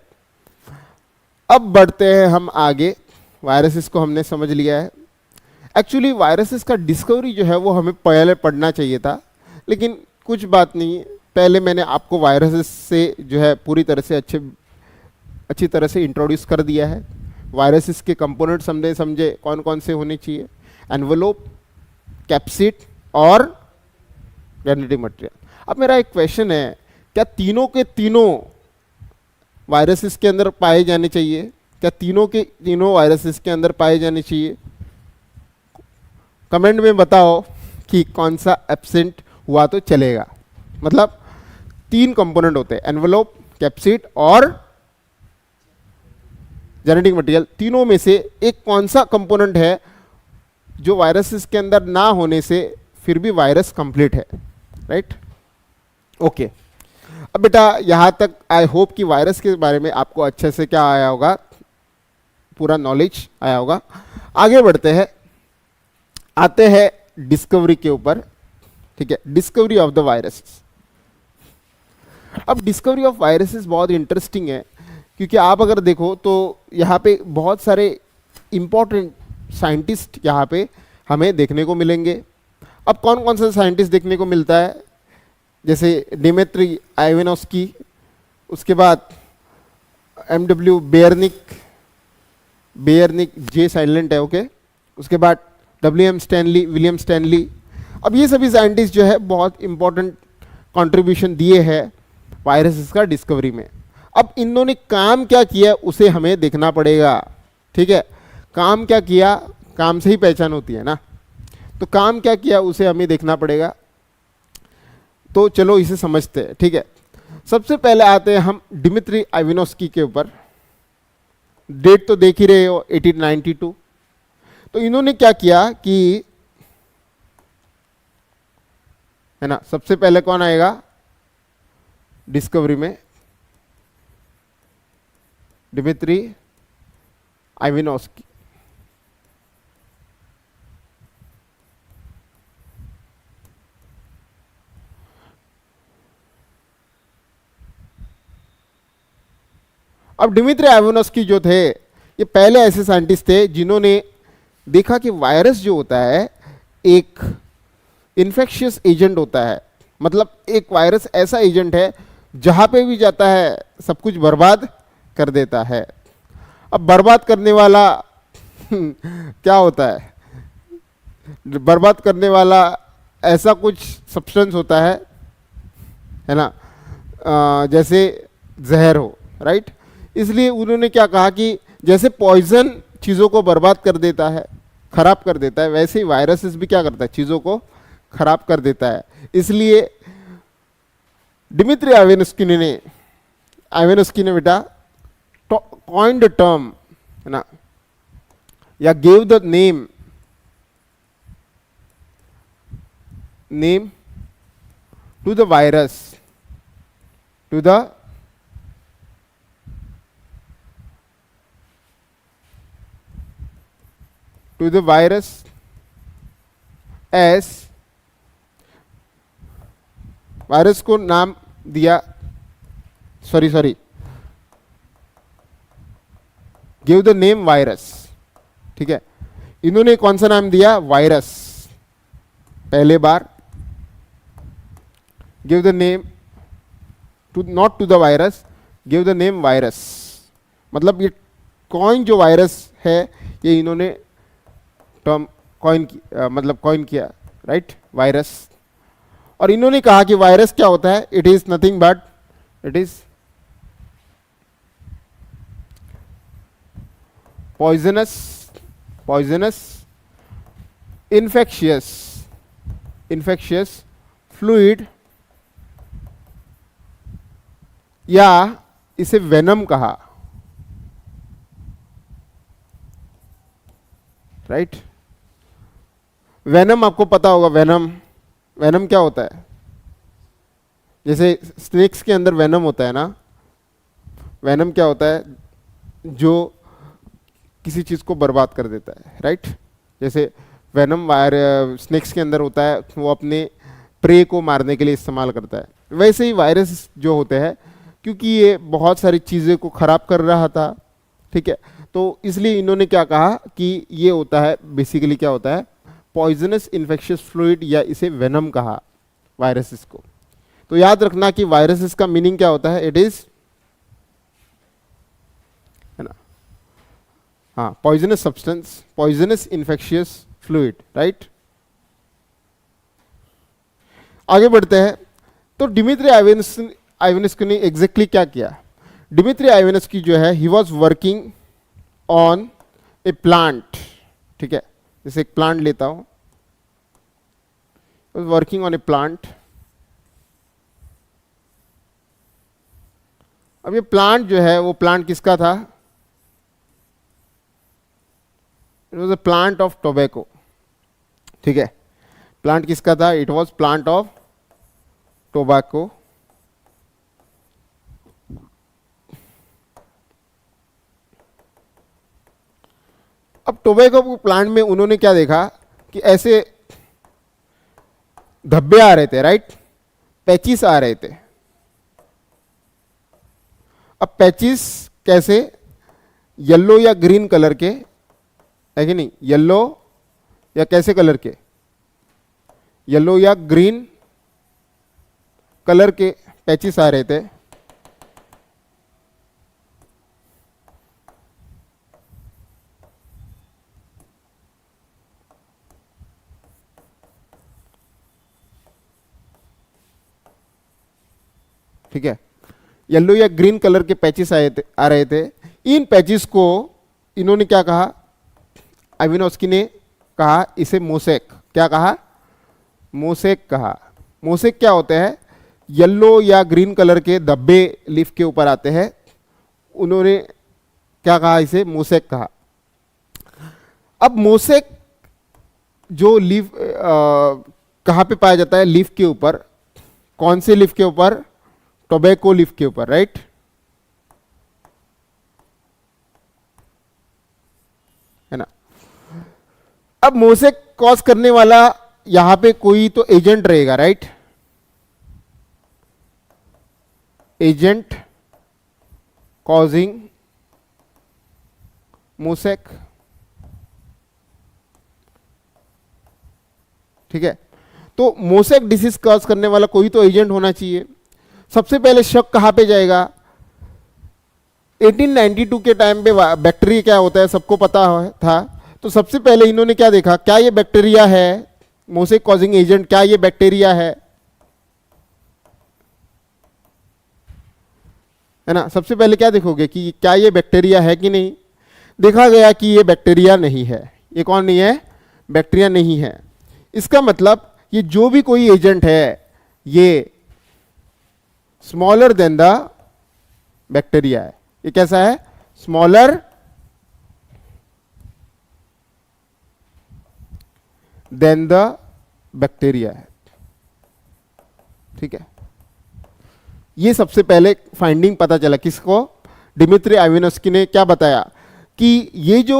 अब बढ़ते हैं हम आगे। वायरसेस को हमने समझ लिया है। एक्चुअली वायरसेस का डिस्कवरी जो है वो हमें पहले पढ़ना चाहिए था, लेकिन कुछ बात नहीं, पहले मैंने आपको वायरसेस से जो है पूरी तरह से अच्छी तरह से इंट्रोड्यूस कर दिया है। वायरसेस के कंपोनेंट्स हमने समझे कौन कौन से होने चाहिए, एनवेलोप, कैप्सिड और जेनेटिक मटेरियल। अब मेरा एक क्वेश्चन है, क्या तीनों के तीनों वायरसेस के अंदर पाए जाने चाहिए? क्या तीनों के तीनों वायरसेस के अंदर पाए जाने चाहिए? कमेंट में बताओ कि कौन सा एब्सेंट हुआ तो चलेगा। मतलब 3 कंपोनेंट होते हैं, एनवेलोप, कैप्सिड और जेनेटिक मटेरियल। तीनों में से एक कौन सा कंपोनेंट है जो वायरसेस के अंदर ना होने से फिर भी वायरस कंप्लीट है, राइट? ओके, अब बेटा यहां तक आई होप कि वायरस के बारे में आपको अच्छे से क्या आया होगा, पूरा नॉलेज आया होगा। आगे बढ़ते हैं, आते हैं डिस्कवरी के ऊपर, ठीक है, डिस्कवरी ऑफ द वायरसेस। अब डिस्कवरी ऑफ वायरसेस बहुत इंटरेस्टिंग है, क्योंकि आप अगर देखो तो यहाँ पे बहुत सारे इंपॉर्टेंट साइंटिस्ट यहाँ पे हमें देखने को मिलेंगे। अब कौन कौन सा साइंटिस्ट देखने को मिलता है? जैसे डिमित्री आइवानोस्की, उसके बाद MW बेयरनिक जे साइलेंट है, ओके, उसके बाद WM स्टैनली, विलियम स्टैनली। अब ये सभी साइंटिस्ट जो है बहुत इंपॉर्टेंट कंट्रीब्यूशन दिए हैं वायरसेस का डिस्कवरी में। अब इन्होंने काम क्या किया उसे हमें देखना पड़ेगा, ठीक है। काम क्या किया, काम से ही पहचान होती है ना, तो काम क्या किया उसे हमें देखना पड़ेगा। तो चलो इसे समझते हैं, ठीक है। सबसे पहले आते हैं हम डिमित्री आइवानोस्की के ऊपर। डेट तो देख ही रहे हो, 1892। तो इन्होंने क्या किया कि, है ना, सबसे पहले कौन आएगा डिस्कवरी में? डिमित्री आइवानोस्की। अब डिमित्री आइवानोस्की जो थे, ये पहले ऐसे साइंटिस्ट थे जिन्होंने देखा कि वायरस जो होता है एक इन्फेक्शियस एजेंट होता है। मतलब एक वायरस ऐसा एजेंट है जहां पे भी जाता है सब कुछ बर्बाद कर देता है। अब बर्बाद करने वाला क्या होता है? बर्बाद करने वाला ऐसा कुछ सब्सटेंस होता है ना, जैसे जहर हो, राइट? इसलिए उन्होंने क्या कहा कि जैसे पॉइजन चीज़ों को बर्बाद कर देता है, खराब कर देता है, वैसे ही वायरसेस भी क्या करता है, चीज़ों को खराब कर देता है। इसलिए डिमित्री आइवानोस्की ने बेटा कॉइन्ड द टर्म, है ना, या gave the name to the virus, to the viruses, virus को नाम दिया, sorry give the name virus, ठीक है। इन्होंने कौन सा नाम दिया? वायरस, पहले बार give the name to, not to the virus, give the name virus. मतलब ये कॉइन जो वायरस है ये इन्होंने टर्म मतलब कॉइन किया, राइट, वायरस। और इन्होंने कहा कि वायरस क्या होता है, it is nothing but it is poisonous infectious fluid, या इसे वेनम कहा, राइट। वेनम आपको पता होगा, वेनम क्या होता है, जैसे स्नेक्स के अंदर वेनम होता है ना, वेनम क्या होता है, जो किसी चीज को बर्बाद कर देता है, राइट। जैसे वेनम स्नेक्स के अंदर होता है, वो अपने प्रे को मारने के लिए इस्तेमाल करता है। वैसे ही वायरस जो होते हैं, क्योंकि ये बहुत सारी चीज़ें को ख़राब कर रहा था, ठीक है, तो इसलिए इन्होंने क्या कहा कि ये होता है, बेसिकली क्या होता है, पॉइजनस इन्फेक्शियस फ्लूइड, या इसे वेनम कहा वायरसेस को। तो याद रखना कि वायरसेस का मीनिंग क्या होता है, इट इज, है ना, हाँ, poisonous substance, poisonous infectious fluid, right. आगे बढ़ते हैं। तो डिमित्री आइवानस्की ने एग्जैक्टली क्या किया। डिमित्री आइवानस्की जो है, he was working on A plant, ठीक है, जैसे एक प्लांट लेता हूं, वर्किंग ऑन ए प्लांट। अब ये प्लांट जो है, वो प्लांट किसका था, it was a plant of tobacco, ठीक है, प्लांट किसका था, it was plant of tobacco. अब टोबैको प्लांट में उन्होंने क्या देखा कि ऐसे धब्बे आ रहे थे, राइट, पैचिस आ रहे थे। अब पैचिस कैसे, येलो या ग्रीन कलर के, है कि नहीं, येलो या कैसे कलर के, येलो या ग्रीन कलर के पैचिस आ रहे थे। ठीक है, येलो या ग्रीन कलर के पैचेस आ रहे थे। इन पैचेस को इन्होंने क्या कहा, आइवानस्की ने कहा इसे मोसेक, क्या कहा, मोसेक कहा। मोसेक क्या होते हैं, येलो या ग्रीन कलर के धब्बे लीफ के ऊपर आते हैं, उन्होंने क्या कहा, इसे मोसेक कहा। अब मोसेक जो लीफ कहाँ पे पाया जाता है, लीफ के ऊपर, कौन से लीफ के ऊपर, टोबैको लीफ के ऊपर, राइट। है ना। अब मोसेक कॉज करने वाला यहां पे कोई तो एजेंट रहेगा, राइट, एजेंट कॉजिंग मोसेक, ठीक है। तो मोसेक डिसीज कॉज करने वाला कोई तो एजेंट होना चाहिए। सबसे पहले शक कहां पे जाएगा, 1892 के टाइम पे बैक्टीरिया क्या होता है सबको पता था। तो सबसे पहले इन्होंने क्या देखा, क्या ये बैक्टीरिया है, मोसेक कॉजिंग एजेंट, क्या ये बैक्टीरिया है ना। सबसे पहले क्या देखोगे कि क्या ये बैक्टीरिया है कि नहीं। देखा गया कि ये बैक्टीरिया नहीं है। ये कौन नहीं है, बैक्टीरिया नहीं है। इसका मतलब ये जो भी कोई एजेंट है ये स्मॉलर देन द बैक्टीरिया है। ये कैसा है, स्मॉलर देन द बैक्टीरिया है, ठीक है। ये सबसे पहले फाइंडिंग पता चला किसको, डिमित्री आइवानस्की ने क्या बताया कि ये जो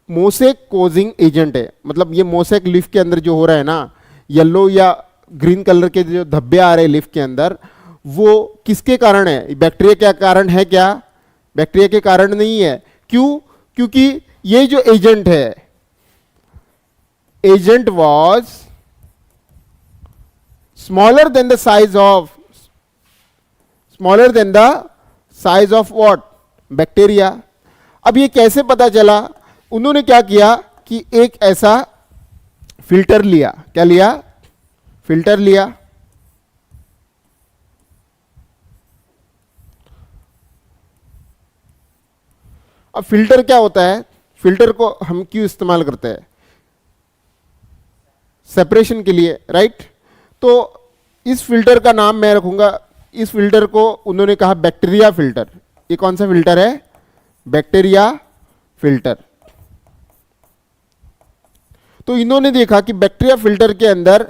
मोसेक कोजिंग एजेंट है, मतलब ये मोसेक लीफ के अंदर जो हो रहा है ना, येलो या ग्रीन कलर के जो धब्बे आ रहे हैं लीफ के अंदर, वो किसके कारण है, बैक्टीरिया के कारण है क्या, बैक्टीरिया के कारण नहीं है। क्यों, क्योंकि ये जो एजेंट है, agent was smaller than the size of, smaller than the size of what, bacteria. अब ये कैसे पता चला? उन्होंने क्या किया कि एक ऐसा फिल्टर लिया, क्या लिया? फिल्टर लिया। अब फिल्टर क्या होता है? फिल्टर को हम क्यों इस्तेमाल करते हैं? सेपरेशन के लिए, राइट? तो इस फिल्टर का नाम मैं रखूंगा, इस फिल्टर को उन्होंने कहा बैक्टीरिया फिल्टर। ये कौन सा फिल्टर है? Bacteria filter. तो इन्होंने देखा कि बैक्टीरिया फिल्टर के अंदर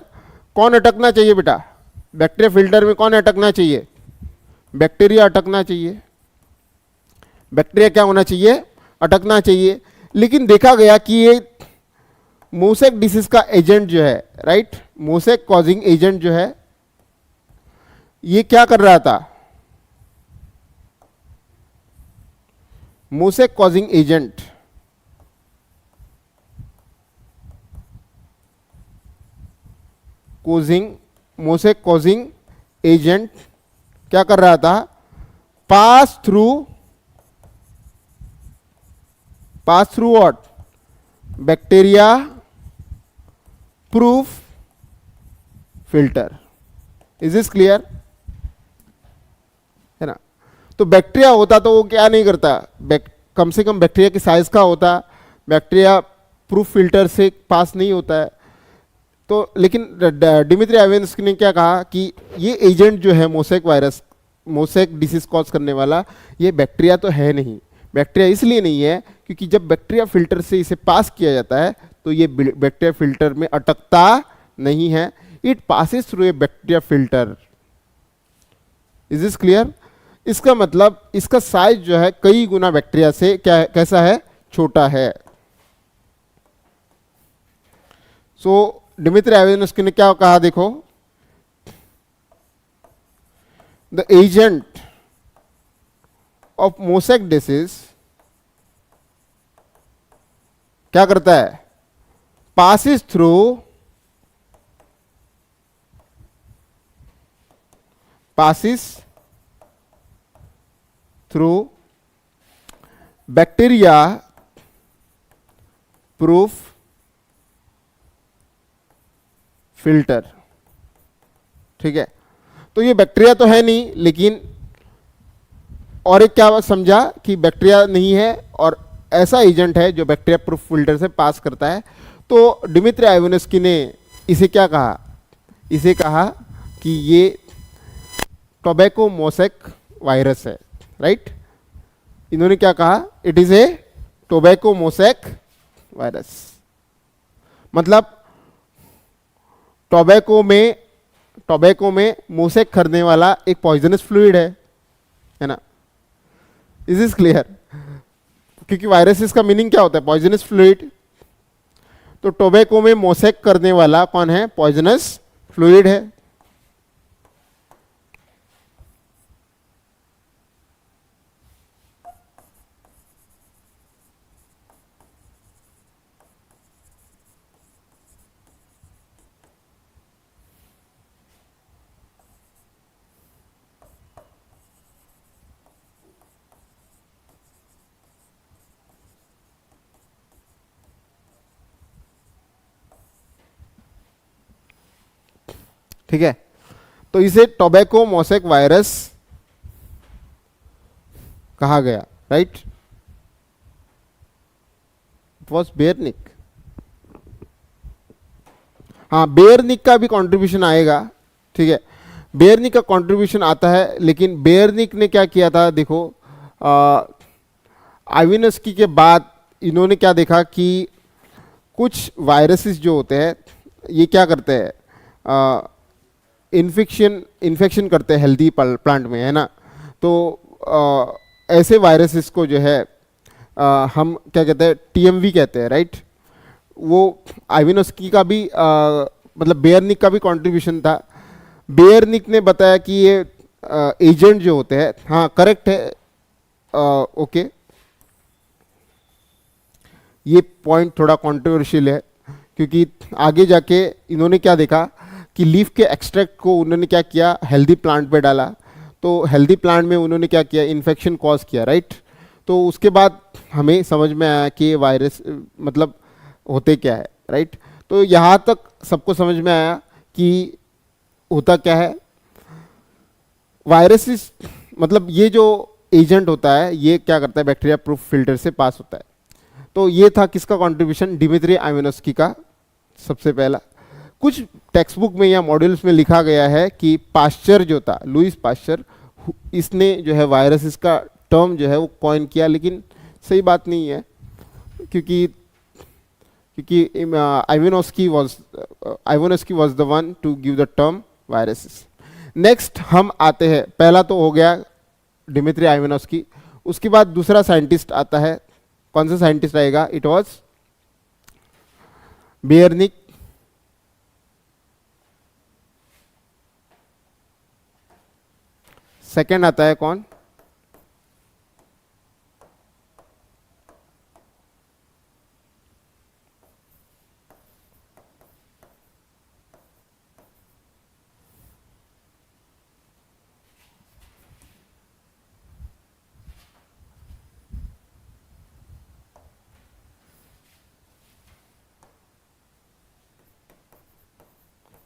कौन अटकना चाहिए बेटा? बैक्टीरिया फिल्टर में कौन अटकना चाहिए? बैक्टीरिया अटकना चाहिए। बैक्टीरिया क्या होना चाहिए? अटकना चाहिए। लेकिन देखा गया कि ये मोसेक डिसीज का एजेंट जो है, राइट, मोसेक कॉजिंग एजेंट जो है, ये क्या कर रहा था? Mosaic causing agent mosaic causing agent क्या कर रहा था? Pass through what? Bacteria proof filter. Is this clear? है ना? तो बैक्टीरिया होता तो वो क्या नहीं करता, कम से कम बैक्टीरिया की साइज का होता, बैक्टीरिया प्रूफ फिल्टर से पास नहीं होता है। तो लेकिन डिमित्री इवानोव्स्की ने क्या कहा कि ये एजेंट जो है mosaic virus, mosaic disease cause करने वाला, ये बैक्टीरिया तो है नहीं। बैक्टीरिया इसलिए नहीं है क्योंकि जब बैक्टीरिया फिल्टर से इसे पास किया जाता है तो ये बैक्टीरिया फिल्टर में अटकता नहीं है। It passes through a bacteria filter. Is this clear? इसका मतलब इसका साइज जो है कई गुना बैक्टीरिया से क्या है, कैसा है? छोटा है। सो डिमित्री इवानोव्स्की ने क्या कहा? देखो, the agent of mosaic disease क्या करता है? Passes through bacteria proof filter. ठीक है? तो ये बैक्टीरिया तो है नहीं, लेकिन और एक क्या समझा कि बैक्टीरिया नहीं है और ऐसा एजेंट है जो बैक्टीरिया प्रूफ फिल्टर से पास करता है। तो डिमित्री इवानोव्स्की ने इसे क्या कहा? इसे कहा कि ये टोबैको मोसेक वायरस है, राइट? इन्होंने क्या कहा? It is a tobacco mosaic virus. मतलब टोबैको में मोसेक करने वाला एक पॉइजनस फ्लूइड है ना? Is this clear? क्योंकि वायरसेस का मीनिंग क्या होता है? Poisonous fluid. तो टोबैको में मोसेक करने वाला कौन है? पॉइजनस फ्लूइड है। ठीक है? तो इसे टोबैको मोसेक वायरस कहा गया, राइट? It was बेयरनिक। हाँ, बेयरनिक का भी कंट्रीब्यूशन आएगा। ठीक है? बेयरनिक का कंट्रीब्यूशन आता है, लेकिन बेयरनिक ने क्या किया था? देखो, इवानोव्स्की के बाद इन्होंने क्या देखा कि कुछ वायरसेस जो होते हैं ये क्या करते हैं? इन्फेक्शन करते हैं हेल्दी प्लांट में, है ना? तो ऐसे वायरसेस को जो है हम क्या कहते हैं? टीएमवी कहते हैं, राइट? वो इवानोव्स्की का भी मतलब बेयरनिक का भी कंट्रीब्यूशन था। बेयरनिक ने बताया कि ये एजेंट जो होते हैं, हाँ करेक्ट है, ओके, ये पॉइंट थोड़ा कंट्रोवर्शियल है क्योंकि आगे जाके इन्होंने क्या देखा कि लीफ के एक्सट्रैक्ट को उन्होंने क्या किया, हेल्दी प्लांट पे डाला, तो हेल्दी प्लांट में उन्होंने क्या किया, इन्फेक्शन कॉज किया, राइट। तो उसके बाद हमें समझ में आया कि वायरस मतलब होते क्या है, राइट। तो यहाँ तक सबको समझ में आया कि होता क्या है। वायरस मतलब ये जो एजेंट होता है ये क्या करता है, बैक्टीरिया प्रूफ फिल्टर से पास होता है। तो ये था किसका कंट्रीब्यूशन, डिमित्री आइवानोस्की का सबसे पहला। कुछ टेक्स्ट बुक में या मॉड्यूल्स में लिखा गया है कि पाश्चर जो था, लुईस पाश्चर, इसने जो है वायरस इसका टर्म जो है वो कॉइन किया, लेकिन सही बात नहीं है, क्योंकि Ivanovsky was the one to give the term viruses. Next हम आते हैं, पहला तो हो गया डिमित्री आइवानोस्की, उसके बाद दूसरा साइंटिस्ट आता है। कौन सा साइंटिस्ट आएगा, इट वाज बेयरनिक। सेकंड आता है कौन,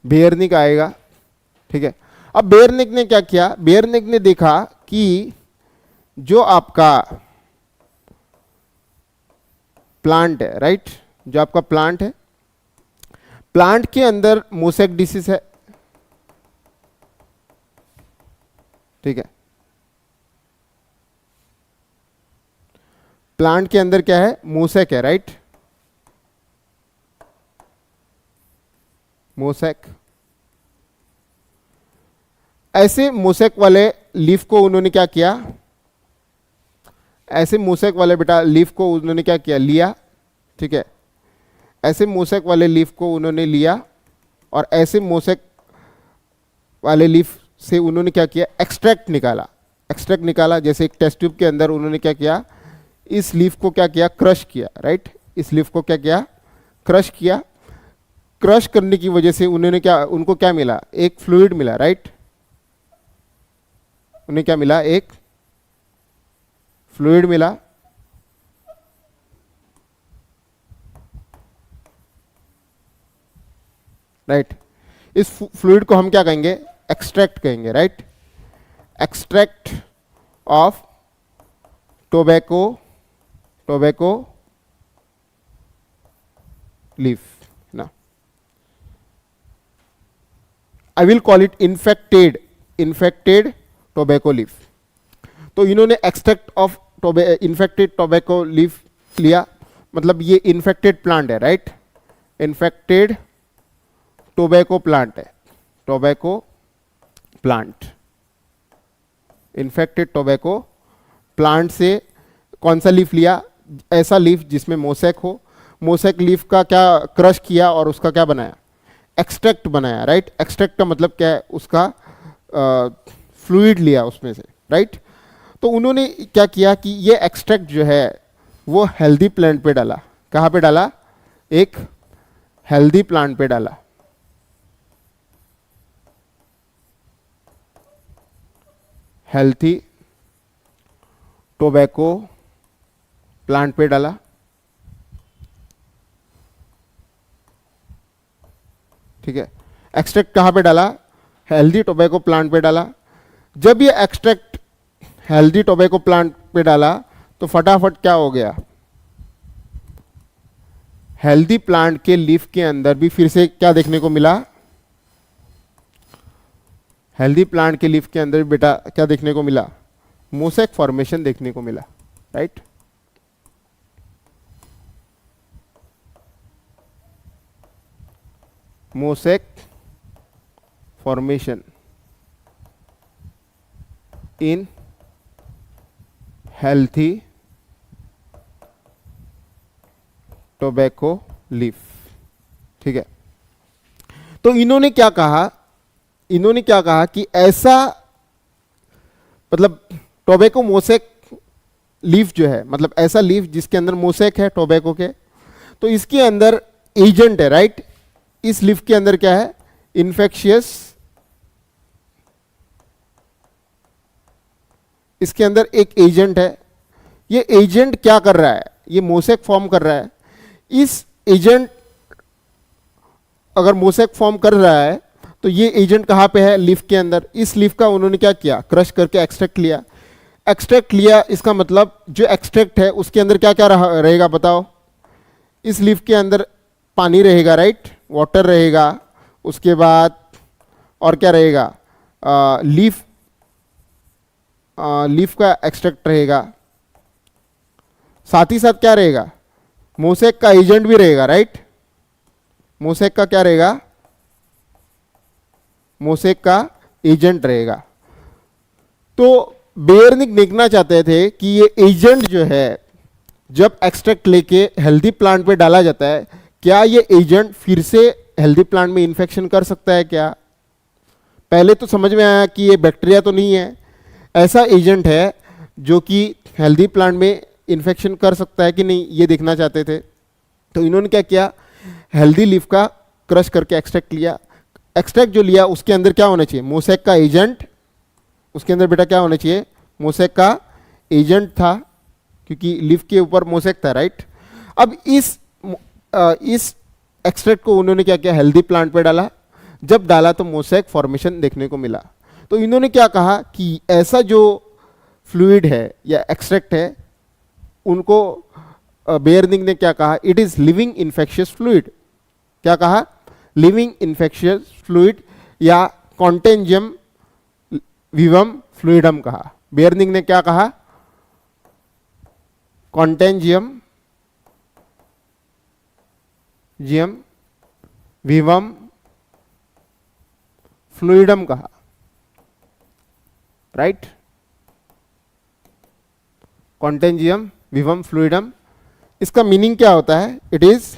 बेयरनिक आएगा, ठीक है। अब बेयरनिक ने क्या किया, बेयरनिक ने देखा कि जो आपका प्लांट है, राइट, जो आपका प्लांट है, प्लांट के अंदर मोसेक डिसीज है, ठीक है। प्लांट के अंदर क्या है, मोसेक है, राइट, मोसेक। ऐसे मोसेक वाले लीफ को उन्होंने क्या किया, ऐसे मोसेक वाले बेटा लीफ को उन्होंने क्या किया, लिया, ठीक है। ऐसे मोसेक वाले लीफ को उन्होंने लिया और ऐसे मोसेक वाले लीफ से उन्होंने क्या किया, एक्सट्रैक्ट निकाला। एक्सट्रैक्ट निकाला जैसे एक टेस्ट ट्यूब के अंदर उन्होंने क्या किया, इस लीफ को क्या किया, क्रश किया, राइट। इस लीफ को क्या किया, क्रश किया। क्रश करने की वजह से उन्होंने क्या, उनको क्या मिला, एक फ्लूइड मिला, राइट। उन्हें क्या मिला, एक फ्लूइड मिला। राइट, इस फ्लूइड को हम क्या कहेंगे, एक्सट्रैक्ट कहेंगे, right. Extract of tobacco leaf ना, I will call it infected tobacco leaf. तो इन्होंने extract of infected tobacco leaf लिया, मतलब ये इन्फेक्टेड प्लांट है, राइट। इन्फेक्टेड टोबैको प्लांट है, tobacco plant, infected tobacco plant से कौन सा लीफ लिया, ऐसा लीफ जिसमें मोसेक हो। मोसेक लीफ का क्या क्रश किया और उसका क्या बनाया, एक्सट्रैक्ट बनाया, राइट। एक्सट्रैक्ट का मतलब क्या है, उसका फ्लूइड लिया उसमें से, राइट। तो उन्होंने क्या किया कि ये एक्सट्रैक्ट जो है वो हेल्दी प्लांट पे डाला। कहाँ पे डाला, एक हेल्दी प्लांट पे डाला, हेल्थी टोबैको प्लांट पे डाला, ठीक है। एक्सट्रैक्ट कहाँ पे डाला, हेल्दी टोबैको प्लांट पे डाला। जब ये एक्सट्रैक्ट हेल्दी टोबैको प्लांट पे डाला तो फटाफट क्या हो गया, हेल्दी प्लांट के लीफ के अंदर भी फिर से क्या देखने को मिला, हेल्दी प्लांट के लीफ के अंदर भी बेटा क्या देखने को मिला, मोसेक फॉर्मेशन देखने को मिला, right. Mosaic formation in healthy tobacco leaf, ठीक है। तो इन्होंने क्या कहा, इन्होंने क्या कहा कि ऐसा मतलब टोबैको मोसेक लीफ जो है, मतलब ऐसा लीफ जिसके अंदर मोसेक है टोबैको के, तो इसके अंदर एजेंट है, राइट। इस लीफ के अंदर क्या है, इन्फेक्शियस, इसके अंदर एक एजेंट है। ये एजेंट क्या कर रहा है, ये मोसेक फॉर्म कर रहा है। इस एजेंट अगर मोसेक फॉर्म कर रहा है तो ये एजेंट कहाँ पे है, लीफ के अंदर। इस लीफ का उन्होंने क्या किया, क्रश करके एक्सट्रैक्ट लिया। एक्सट्रैक्ट लिया, इसका मतलब जो एक्सट्रैक्ट है उसके अंदर क्या क्या रहेगा बताओ। इस लीफ के अंदर पानी रहेगा, राइट, वाटर रहेगा। उसके बाद और क्या रहेगा, लीफ का एक्सट्रैक्ट रहेगा। साथ ही साथ क्या रहेगा, मोसेक का एजेंट भी रहेगा, राइट। मोसेक का क्या रहेगा, मोसेक का एजेंट रहेगा। तो बेयरनिक देखना चाहते थे कि ये एजेंट जो है जब एक्सट्रैक्ट लेके हेल्दी प्लांट पे डाला जाता है, क्या ये एजेंट फिर से हेल्दी प्लांट में इन्फेक्शन कर सकता है क्या। पहले तो समझ में आया कि ये बैक्टीरिया तो नहीं है, ऐसा एजेंट है जो कि हेल्दी प्लांट में इन्फेक्शन कर सकता है कि नहीं, ये देखना चाहते थे। तो इन्होंने क्या किया, हेल्दी लीफ का क्रश करके एक्सट्रैक्ट लिया। एक्सट्रैक्ट जो लिया उसके अंदर क्या होना चाहिए, मोसेक का एजेंट। उसके अंदर बेटा क्या होना चाहिए, मोसेक का एजेंट था, क्योंकि लीफ के ऊपर मोसेक था, राइट। अब इस एक्सट्रैक्ट को उन्होंने क्या किया, हेल्दी प्लांट पे डाला। जब डाला तो मोसेक फॉर्मेशन देखने को मिला। तो इन्होंने क्या कहा कि ऐसा जो फ्लूइड है या एक्सट्रैक्ट है, उनको बेयरनिक ने क्या कहा, it is living infectious fluid. क्या कहा, लिविंग इन्फेक्शियस फ्लूइड या कॉन्टेंजियम विवम फ्लूइडम कहा। बेयरनिक ने क्या कहा, कॉन्टेंजियम विवम फ्लूइडम कहा, राइट। कॉन्टेंजियम विवम फ्लूइडम, इसका मीनिंग क्या होता है, it is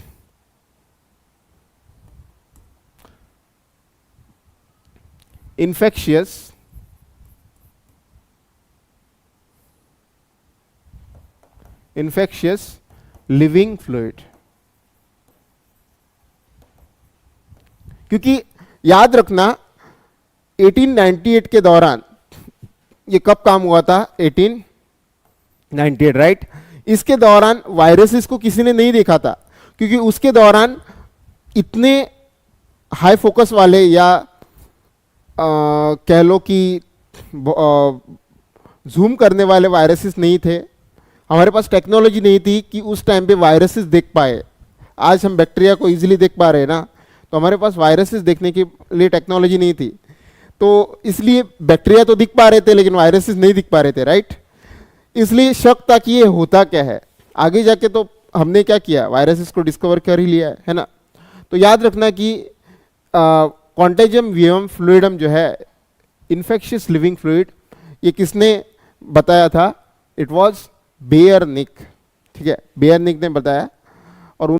infectious living fluid। क्योंकि याद रखना 1898 के दौरान, ये कब काम हुआ था, 1898, राइट। इसके दौरान वायरसेस को किसी ने नहीं देखा था, क्योंकि उसके दौरान इतने हाई फोकस वाले या कह लो कि जूम करने वाले वायरसेस नहीं थे। हमारे पास टेक्नोलॉजी नहीं थी कि उस टाइम पे वायरसेस देख पाए। आज हम बैक्टीरिया को इजीली देख पा रहे हैं ना, तो हमारे पास वायरसेस देखने के लिए टेक्नोलॉजी नहीं थी। तो इसलिए बैक्टीरिया तो दिख पा रहे थे लेकिन वायरसेस नहीं दिख पा रहे थे, राइट। इसलिए शक था कि ये होता क्या है। आगे जाके तो हमने क्या किया, वायरसेस को डिस्कवर कर ही लिया है ना। तो याद रखना कि कॉन्टेजियम विवम फ्लूइडम जो है, इन्फेक्शियस लिविंग फ्लूइड, ये किसने बताया था, इट वाज बेयरनिक। ठीक है, बेयरनिक ने बताया।